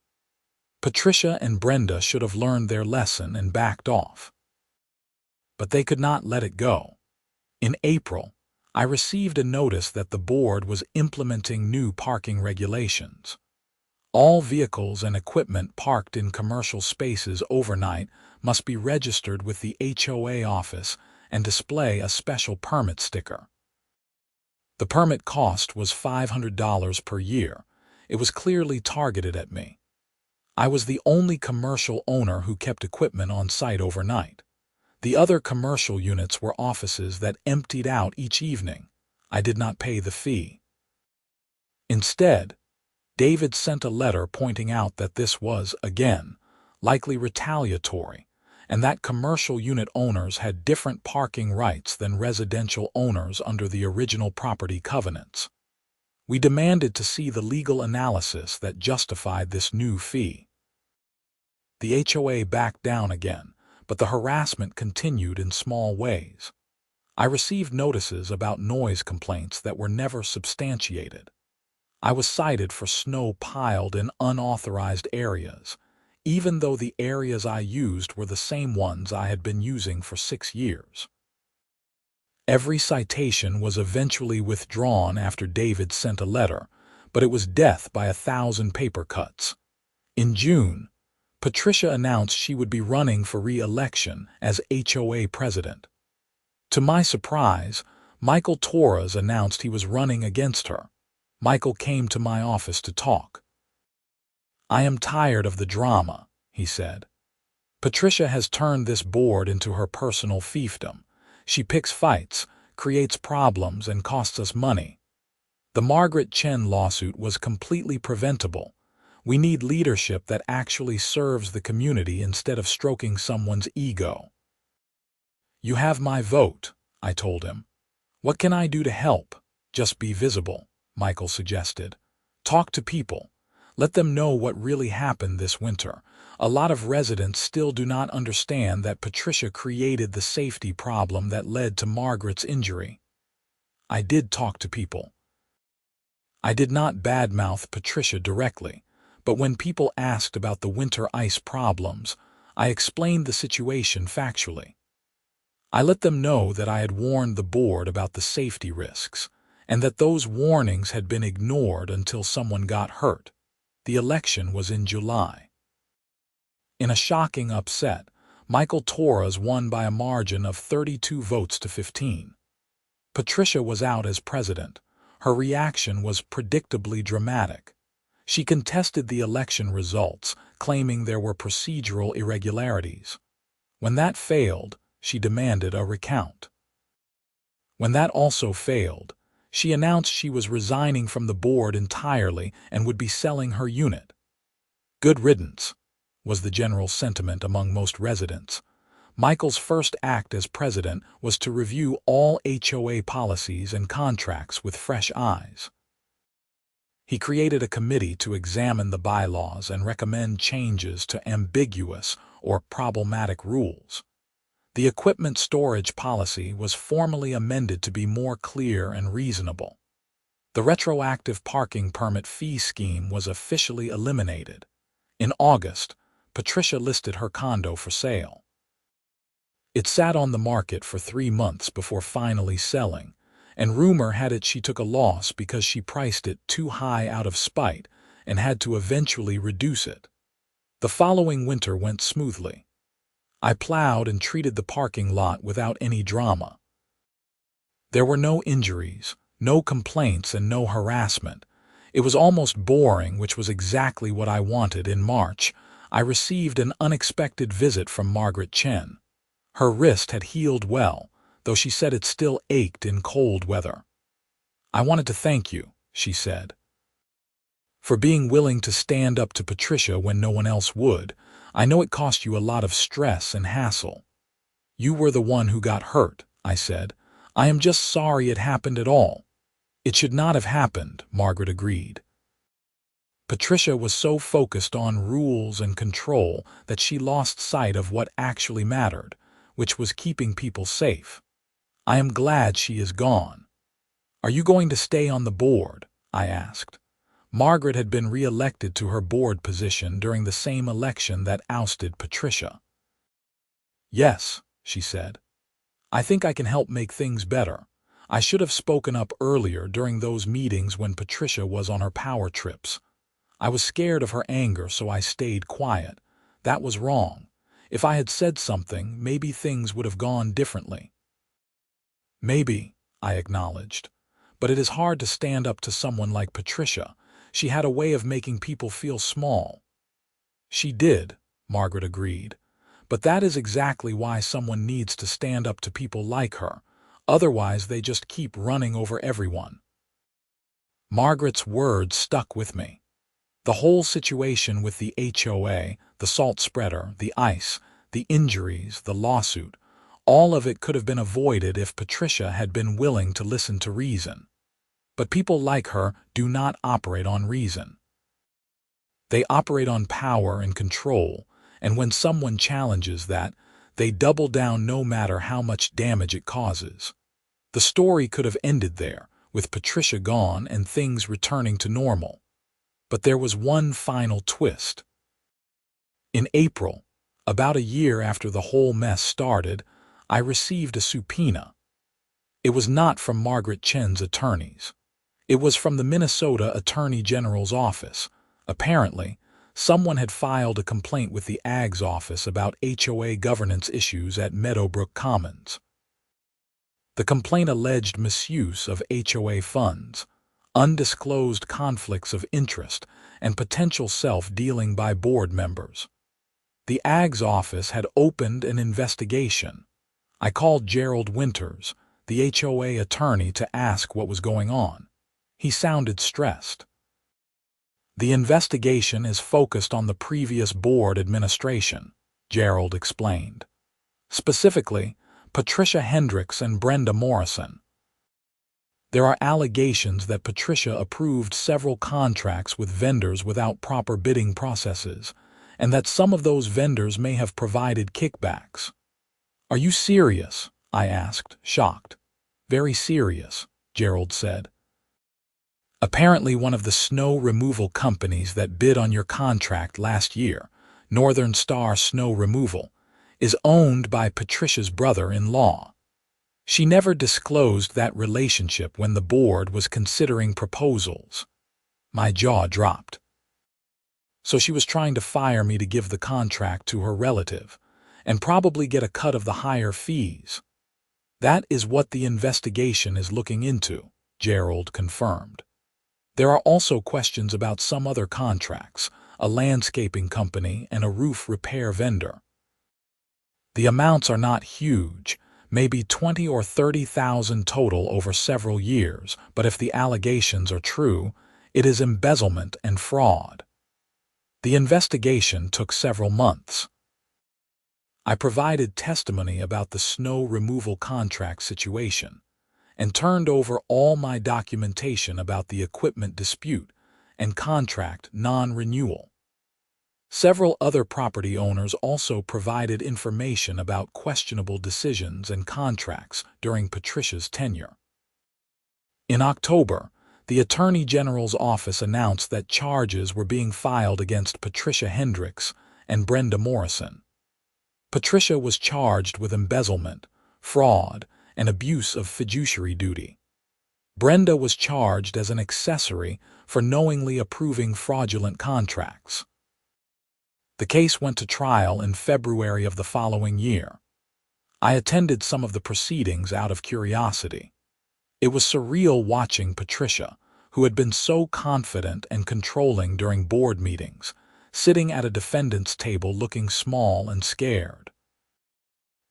Patricia and Brenda should have learned their lesson and backed off. But they could not let it go. In April, I received a notice that the board was implementing new parking regulations. All vehicles and equipment parked in commercial spaces overnight must be registered with the HOA office and display a special permit sticker. The permit cost was $500 per year. It was clearly targeted at me. I was the only commercial owner who kept equipment on site overnight. The other commercial units were offices that emptied out each evening. I did not pay the fee. Instead, David sent a letter pointing out that this was, again, likely retaliatory, and that commercial unit owners had different parking rights than residential owners under the original property covenants. We demanded to see the legal analysis that justified this new fee. The HOA backed down again, but the harassment continued in small ways. I received notices about noise complaints that were never substantiated. I was cited for snow piled in unauthorized areas, even though the areas I used were the same ones I had been using for 6 years. Every citation was eventually withdrawn after David sent a letter, but it was death by 1,000 paper cuts. In June, Patricia announced she would be running for re-election as HOA president. To my surprise, Michael Torres announced he was running against her. Michael came to my office to talk. "I am tired of the drama," he said. "Patricia has turned this board into her personal fiefdom. She picks fights, creates problems, and costs us money. The Margaret Chen lawsuit was completely preventable. We need leadership that actually serves the community instead of stroking someone's ego." "You have my vote," I told him. "What can I do to help?" "Just be visible," Michael suggested. "Talk to people. Let them know what really happened this winter. A lot of residents still do not understand that Patricia created the safety problem that led to Margaret's injury." I did talk to people. I did not badmouth Patricia directly, but when people asked about the winter ice problems, I explained the situation factually. I let them know that I had warned the board about the safety risks, and that those warnings had been ignored until someone got hurt. The election was in July. In a shocking upset, Michael Torres won by a margin of 32 votes to 15. Patricia was out as president. Her reaction was predictably dramatic. She contested the election results, claiming there were procedural irregularities. When that failed, she demanded a recount. When that also failed, she announced she was resigning from the board entirely and would be selling her unit. "Good riddance," was the general sentiment among most residents. Michael's first act as president was to review all HOA policies and contracts with fresh eyes. He created a committee to examine the bylaws and recommend changes to ambiguous or problematic rules. The equipment storage policy was formally amended to be more clear and reasonable. The retroactive parking permit fee scheme was officially eliminated. In August, Patricia listed her condo for sale. It sat on the market for 3 months before finally selling, and rumor had it she took a loss because she priced it too high out of spite and had to eventually reduce it. The following winter went smoothly. I plowed and treated the parking lot without any drama. There were no injuries, no complaints, and no harassment. It was almost boring, which was exactly what I wanted. In March, I received an unexpected visit from Margaret Chen. Her wrist had healed well, though she said it still ached in cold weather. "I wanted to thank you," she said, "for being willing to stand up to Patricia when no one else would. I know it cost you a lot of stress and hassle." "You were the one who got hurt," I said. "I am just sorry it happened at all." "It should not have happened," Margaret agreed. Patricia was so focused on rules and control that she lost sight of what actually mattered, which was keeping people safe. "I am glad she is gone." "Are you going to stay on the board?" I asked. Margaret had been re-elected to her board position during the same election that ousted Patricia. "Yes," she said. "I think I can help make things better. I should have spoken up earlier during those meetings when Patricia was on her power trips. I was scared of her anger, so I stayed quiet. That was wrong. If I had said something, maybe things would have gone differently." "Maybe," I acknowledged. "But it is hard to stand up to someone like Patricia. She had a way of making people feel small." "She did," Margaret agreed. "But that is exactly why someone needs to stand up to people like her. Otherwise, they just keep running over everyone." Margaret's words stuck with me. The whole situation with the HOA, the salt spreader, the ice, the injuries, the lawsuit, all of it could have been avoided if Patricia had been willing to listen to reason. But people like her do not operate on reason. They operate on power and control, and when someone challenges that, they double down no matter how much damage it causes. The story could have ended there, with Patricia gone and things returning to normal. But there was one final twist. In April, about a year after the whole mess started, I received a subpoena. It was not from Margaret Chen's attorneys. It was from the Minnesota Attorney General's office. Apparently, someone had filed a complaint with the AG's office about HOA governance issues at Meadowbrook Commons. The complaint alleged misuse of HOA funds, undisclosed conflicts of interest, and potential self-dealing by board members. The AG's office had opened an investigation. I called Gerald Winters, the HOA attorney, to ask what was going on. He sounded stressed. The investigation is focused on the previous board administration, Gerald explained. Specifically, Patricia Hendricks and Brenda Morrison. There are allegations that Patricia approved several contracts with vendors without proper bidding processes, and that some of those vendors may have provided kickbacks. "Are you serious?" I asked, shocked. "Very serious," Gerald said. "Apparently one of the snow removal companies that bid on your contract last year, Northern Star Snow Removal, is owned by Patricia's brother-in-law. She never disclosed that relationship when the board was considering proposals." My jaw dropped. So she was trying to fire me to give the contract to her relative, and probably get a cut of the higher fees. "That is what the investigation is looking into," Gerald confirmed. "There are also questions about some other contracts, a landscaping company and a roof repair vendor. The amounts are not huge, maybe $20,000 or $30,000 total over several years, but if the allegations are true, it is embezzlement and fraud." The investigation took several months. I provided testimony about the snow removal contract situation, and turned over all my documentation about the equipment dispute and contract non-renewal. Several other property owners also provided information about questionable decisions and contracts during Patricia's tenure. In October, the Attorney General's office announced that charges were being filed against Patricia Hendricks and Brenda Morrison. Patricia was charged with embezzlement, fraud, and abuse of fiduciary duty. Brenda was charged as an accessory for knowingly approving fraudulent contracts. The case went to trial in February of the following year. I attended some of the proceedings out of curiosity. It was surreal watching Patricia, who had been so confident and controlling during board meetings, sitting at a defendant's table looking small and scared.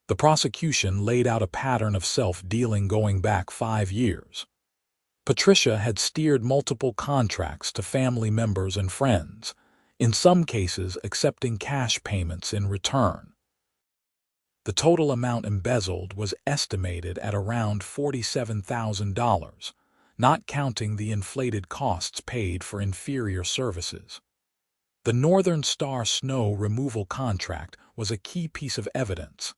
The prosecution laid out a pattern of self-dealing going back 5 years. Patricia had steered multiple contracts to family members and friends, in some cases accepting cash payments in return. The total amount embezzled was estimated at around $47,000, not counting the inflated costs paid for inferior services. The Northern Star Snow Removal contract was a key piece of evidence.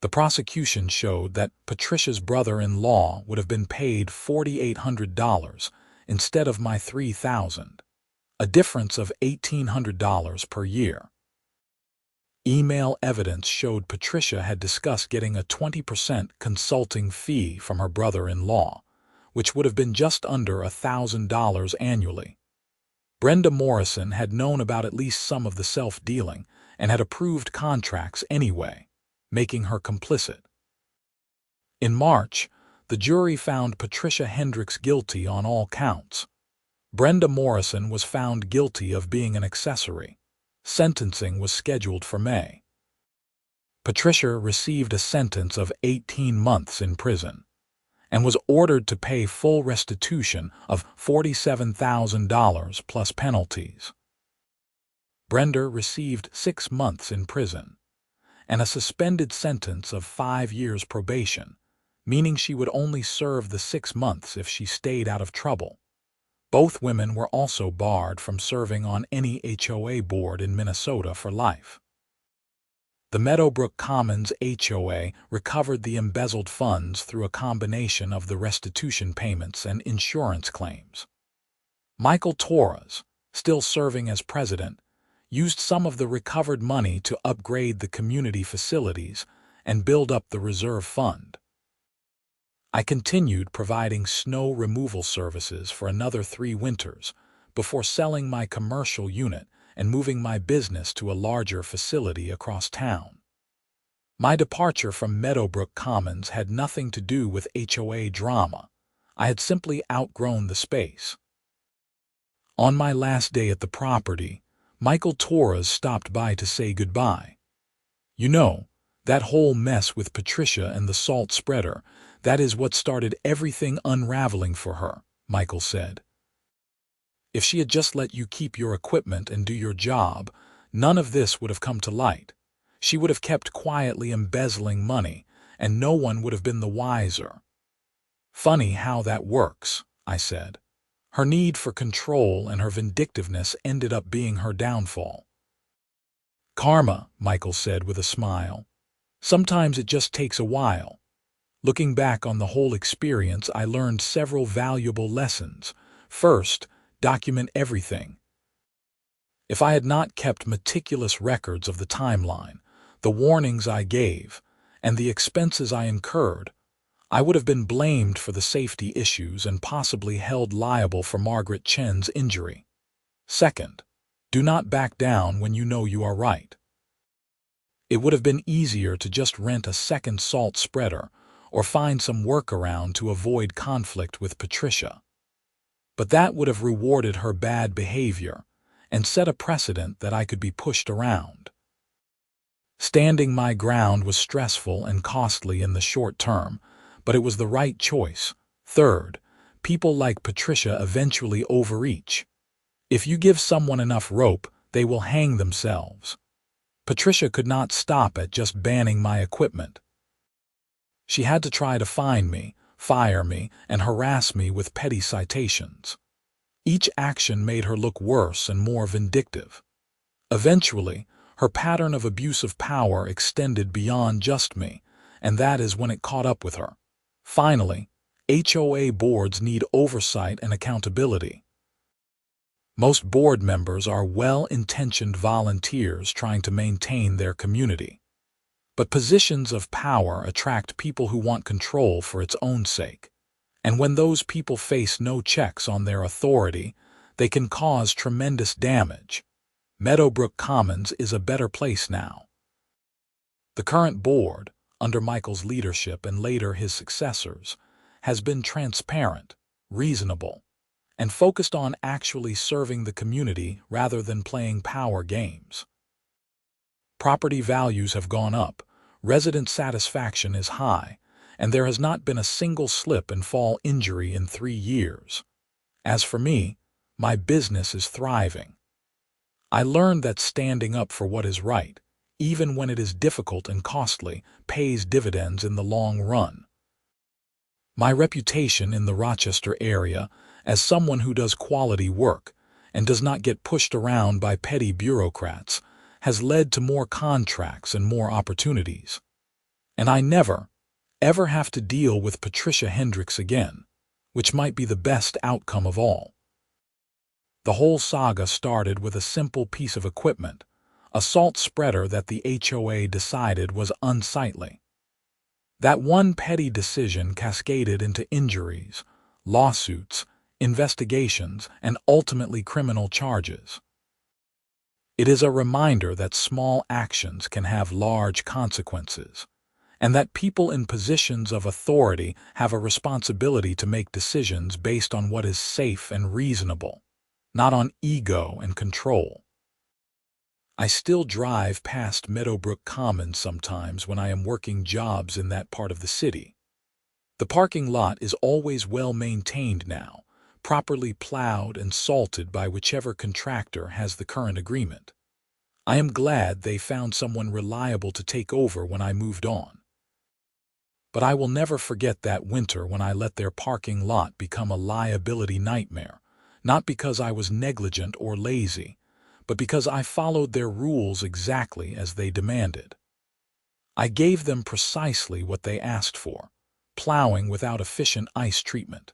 The prosecution showed that Patricia's brother-in-law would have been paid $4,800 instead of my $3,000, a difference of $1,800 per year. Email evidence showed Patricia had discussed getting a 20% consulting fee from her brother-in-law, which would have been just under $1,000 annually. Brenda Morrison had known about at least some of the self-dealing and had approved contracts anyway, making her complicit. In March, the jury found Patricia Hendricks guilty on all counts. Brenda Morrison was found guilty of being an accessory. Sentencing was scheduled for May. Patricia received a sentence of 18 months in prison and was ordered to pay full restitution of $47,000 plus penalties. Brenda received 6 months in prison. and a suspended sentence of 5 years probation, meaning she would only serve the 6 months if she stayed out of trouble. Both women were also barred from serving on any HOA board in Minnesota for life. The Meadowbrook Commons HOA recovered the embezzled funds through a combination of the restitution payments and insurance claims. Michael Torres, still serving as president, used some of the recovered money to upgrade the community facilities and build up the reserve fund. I continued providing snow removal services for another 3 winters before selling my commercial unit and moving my business to a larger facility across town. My departure from Meadowbrook Commons had nothing to do with HOA drama. I had simply outgrown the space. On my last day at the property, Michael Torres stopped by to say goodbye. "You know, that whole mess with Patricia and the salt spreader, that is what started everything unraveling for her," Michael said. "If she had just let you keep your equipment and do your job, none of this would have come to light. She would have kept quietly embezzling money, and no one would have been the wiser." "Funny how that works," I said. "Her need for control and her vindictiveness ended up being her downfall." "Karma," Michael said with a smile. "Sometimes it just takes a while." Looking back on the whole experience, I learned several valuable lessons. First, document everything. If I had not kept meticulous records of the timeline, the warnings I gave, and the expenses I incurred, I would have been blamed for the safety issues and possibly held liable for Margaret Chen's injury. Second, do not back down when you know you are right. It would have been easier to just rent a second salt spreader or find some workaround to avoid conflict with Patricia. But that would have rewarded her bad behavior and set a precedent that I could be pushed around. Standing my ground was stressful and costly in the short term, but it was the right choice. Third, people like Patricia eventually overreach. If you give someone enough rope, they will hang themselves. Patricia could not stop at just banning my equipment. She had to try to find me, fire me, and harass me with petty citations. Each action made her look worse and more vindictive. Eventually, her pattern of abuse of power extended beyond just me, and that is when it caught up with her. Finally, HOA boards need oversight and accountability. Most board members are well-intentioned volunteers trying to maintain their community. But positions of power attract people who want control for its own sake. And when those people face no checks on their authority, they can cause tremendous damage. Meadowbrook Commons is a better place now. The current board, under Michael's leadership and later his successors, has been transparent, reasonable, and focused on actually serving the community rather than playing power games. Property values have gone up, resident satisfaction is high, and there has not been a single slip and fall injury in 3 years. As for me, my business is thriving. I learned that standing up for what is right, even when it is difficult and costly, pays dividends in the long run. My reputation in the Rochester area as someone who does quality work and does not get pushed around by petty bureaucrats has led to more contracts and more opportunities. And I never, ever have to deal with Patricia Hendricks again, which might be the best outcome of all. The whole saga started with a simple piece of equipment, a salt spreader that the HOA decided was unsightly. That one petty decision cascaded into injuries, lawsuits, investigations, and ultimately criminal charges. It is a reminder that small actions can have large consequences, and that people in positions of authority have a responsibility to make decisions based on what is safe and reasonable, not on ego and control. I still drive past Meadowbrook Commons sometimes when I am working jobs in that part of the city. The parking lot is always well maintained now, properly plowed and salted by whichever contractor has the current agreement. I am glad they found someone reliable to take over when I moved on. But I will never forget that winter when I let their parking lot become a liability nightmare, not because I was negligent or lazy, but because I followed their rules exactly as they demanded. I gave them precisely what they asked for, plowing without efficient ice treatment.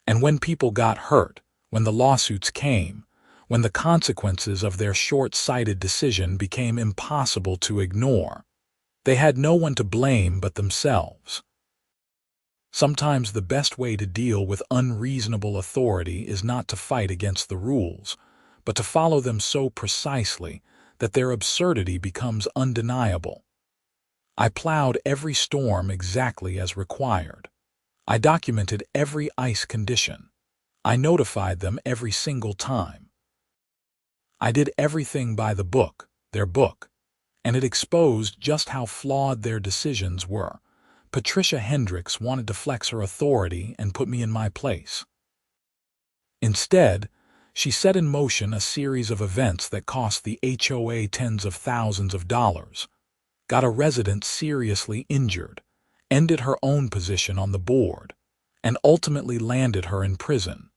And when people got hurt, when the lawsuits came, when the consequences of their short-sighted decision became impossible to ignore, they had no one to blame but themselves. Sometimes the best way to deal with unreasonable authority is not to fight against the rules, but to follow them so precisely that their absurdity becomes undeniable. I plowed every storm exactly as required. I documented every ice condition. I notified them every single time. I did everything by the book, their book, and it exposed just how flawed their decisions were. Patricia Hendricks wanted to flex her authority and put me in my place. Instead, she set in motion a series of events that cost the HOA tens of thousands of dollars, got a resident seriously injured, ended her own position on the board, and ultimately landed her in prison,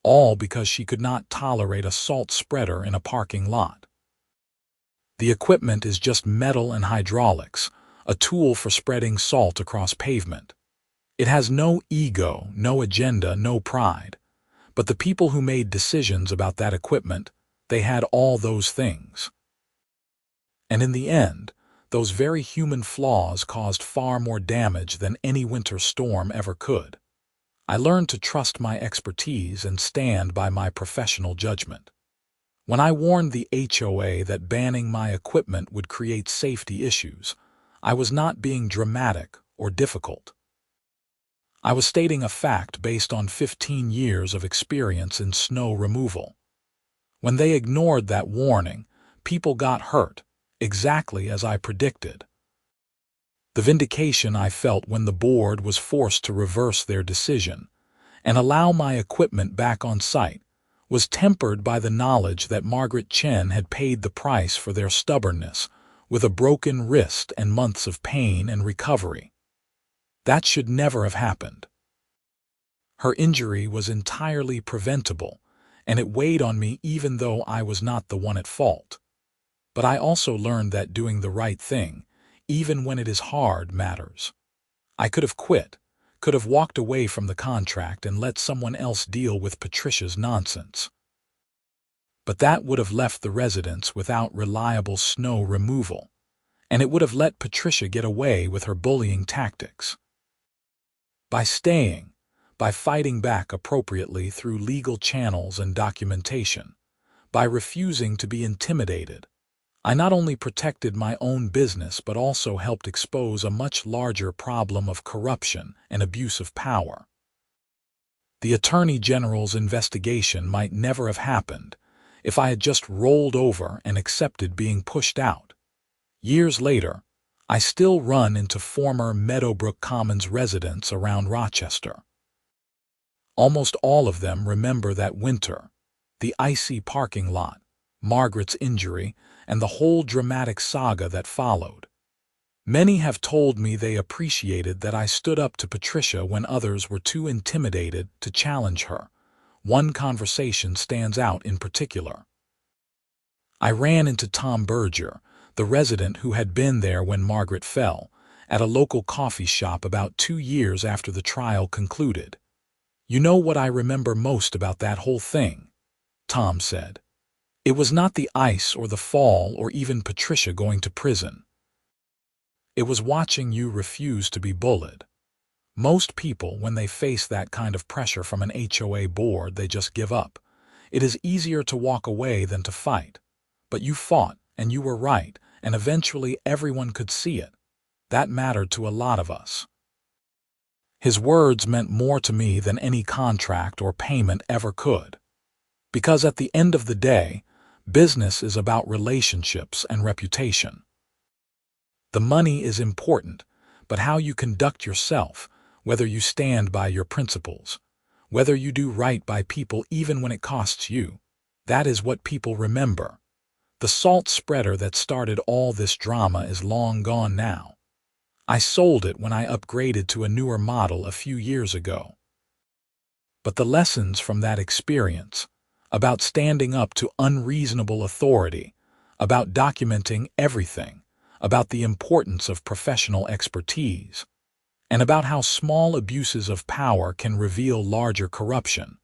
all because she could not tolerate a salt spreader in a parking lot. The equipment is just metal and hydraulics, a tool for spreading salt across pavement. It has no ego, no agenda, no pride. But the people who made decisions about that equipment, they had all those things. And in the end, those very human flaws caused far more damage than any winter storm ever could. I learned to trust my expertise and stand by my professional judgment. When I warned the HOA that banning my equipment would create safety issues, I was not being dramatic or difficult. I was stating a fact based on 15 years of experience in snow removal. When they ignored that warning, people got hurt, exactly as I predicted. The vindication I felt when the board was forced to reverse their decision and allow my equipment back on site was tempered by the knowledge that Margaret Chen had paid the price for their stubbornness with a broken wrist and months of pain and recovery. That should never have happened. Her injury was entirely preventable, and it weighed on me even though I was not the one at fault. But I also learned that doing the right thing, even when it is hard, matters. I could have quit, could have walked away from the contract and let someone else deal with Patricia's nonsense. But that would have left the residents without reliable snow removal, and it would have let Patricia get away with her bullying tactics. By staying, by fighting back appropriately through legal channels and documentation, by refusing to be intimidated, I not only protected my own business but also helped expose a much larger problem of corruption and abuse of power. The Attorney General's investigation might never have happened if I had just rolled over and accepted being pushed out. Years later, I still run into former Meadowbrook Commons residents around Rochester. Almost all of them remember that winter, the icy parking lot, Margaret's injury, and the whole dramatic saga that followed. Many have told me they appreciated that I stood up to Patricia when others were too intimidated to challenge her. One conversation stands out in particular. I ran into Tom Berger, the resident who had been there when Margaret fell, at a local coffee shop about 2 years after the trial concluded. "You know what I remember most about that whole thing?" Tom said. "It was not the ice or the fall or even Patricia going to prison. It was watching you refuse to be bullied. Most people, when they face that kind of pressure from an HOA board, they just give up. It is easier to walk away than to fight. But you fought, and you were right, and eventually everyone could see it. That mattered to a lot of us." His words meant more to me than any contract or payment ever could. Because at the end of the day, business is about relationships and reputation. The money is important, but how you conduct yourself, whether you stand by your principles, whether you do right by people even when it costs you, that is what people remember. The salt spreader that started all this drama is long gone now. I sold it when I upgraded to a newer model a few years ago. But the lessons from that experience, about standing up to unreasonable authority, about documenting everything, about the importance of professional expertise, and about how small abuses of power can reveal larger corruption,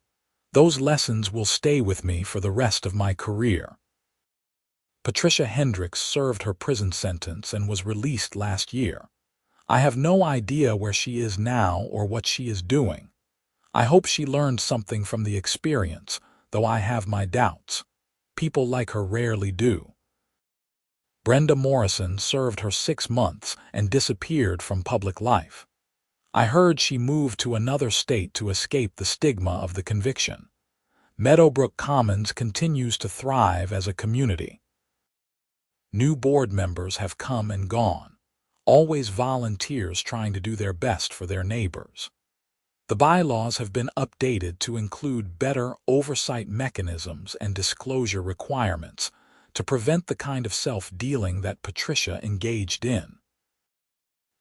those lessons will stay with me for the rest of my career. Patricia Hendricks served her prison sentence and was released last year. I have no idea where she is now or what she is doing. I hope she learned something from the experience, though I have my doubts. People like her rarely do. Brenda Morrison served her 6 months and disappeared from public life. I heard she moved to another state to escape the stigma of the conviction. Meadowbrook Commons continues to thrive as a community. New board members have come and gone, always volunteers trying to do their best for their neighbors. The bylaws have been updated to include better oversight mechanisms and disclosure requirements to prevent the kind of self-dealing that Patricia engaged in.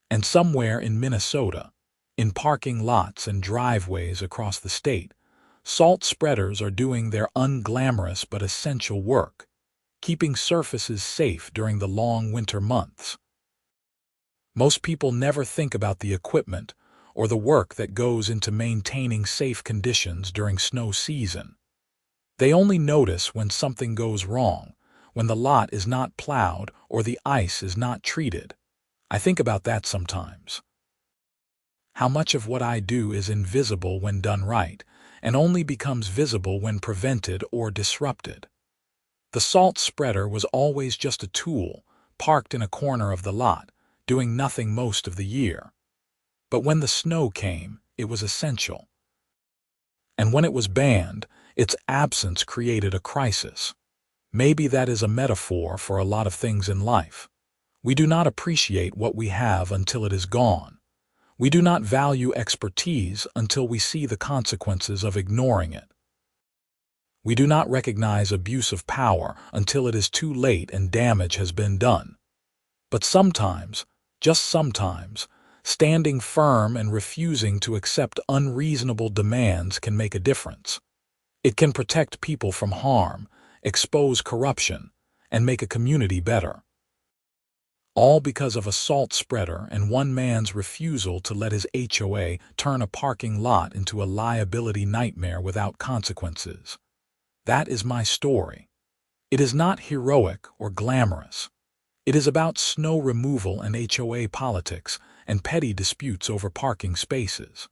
And somewhere in Minnesota, in parking lots and driveways across the state, salt spreaders are doing their unglamorous but essential work, keeping surfaces safe during the long winter months. Most people never think about the equipment or the work that goes into maintaining safe conditions during snow season. They only notice when something goes wrong, when the lot is not plowed or the ice is not treated. I think about that sometimes. How much of what I do is invisible when done right, and only becomes visible when prevented or disrupted. The salt spreader was always just a tool, parked in a corner of the lot, doing nothing most of the year. But when the snow came, it was essential. And when it was banned, its absence created a crisis. Maybe that is a metaphor for a lot of things in life. We do not appreciate what we have until it is gone. We do not value expertise until we see the consequences of ignoring it. We do not recognize abuse of power until it is too late and damage has been done. But sometimes, just sometimes, standing firm and refusing to accept unreasonable demands can make a difference. It can protect people from harm, expose corruption, and make a community better. All because of a salt spreader and one man's refusal to let his HOA turn a parking lot into a liability nightmare without consequences. That is my story. It is not heroic or glamorous. It is about snow removal and HOA politics and petty disputes over parking spaces.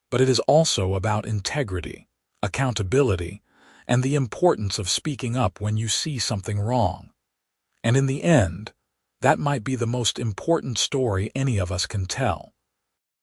But it is also about integrity, accountability, and the importance of speaking up when you see something wrong. And in the end, that might be the most important story any of us can tell.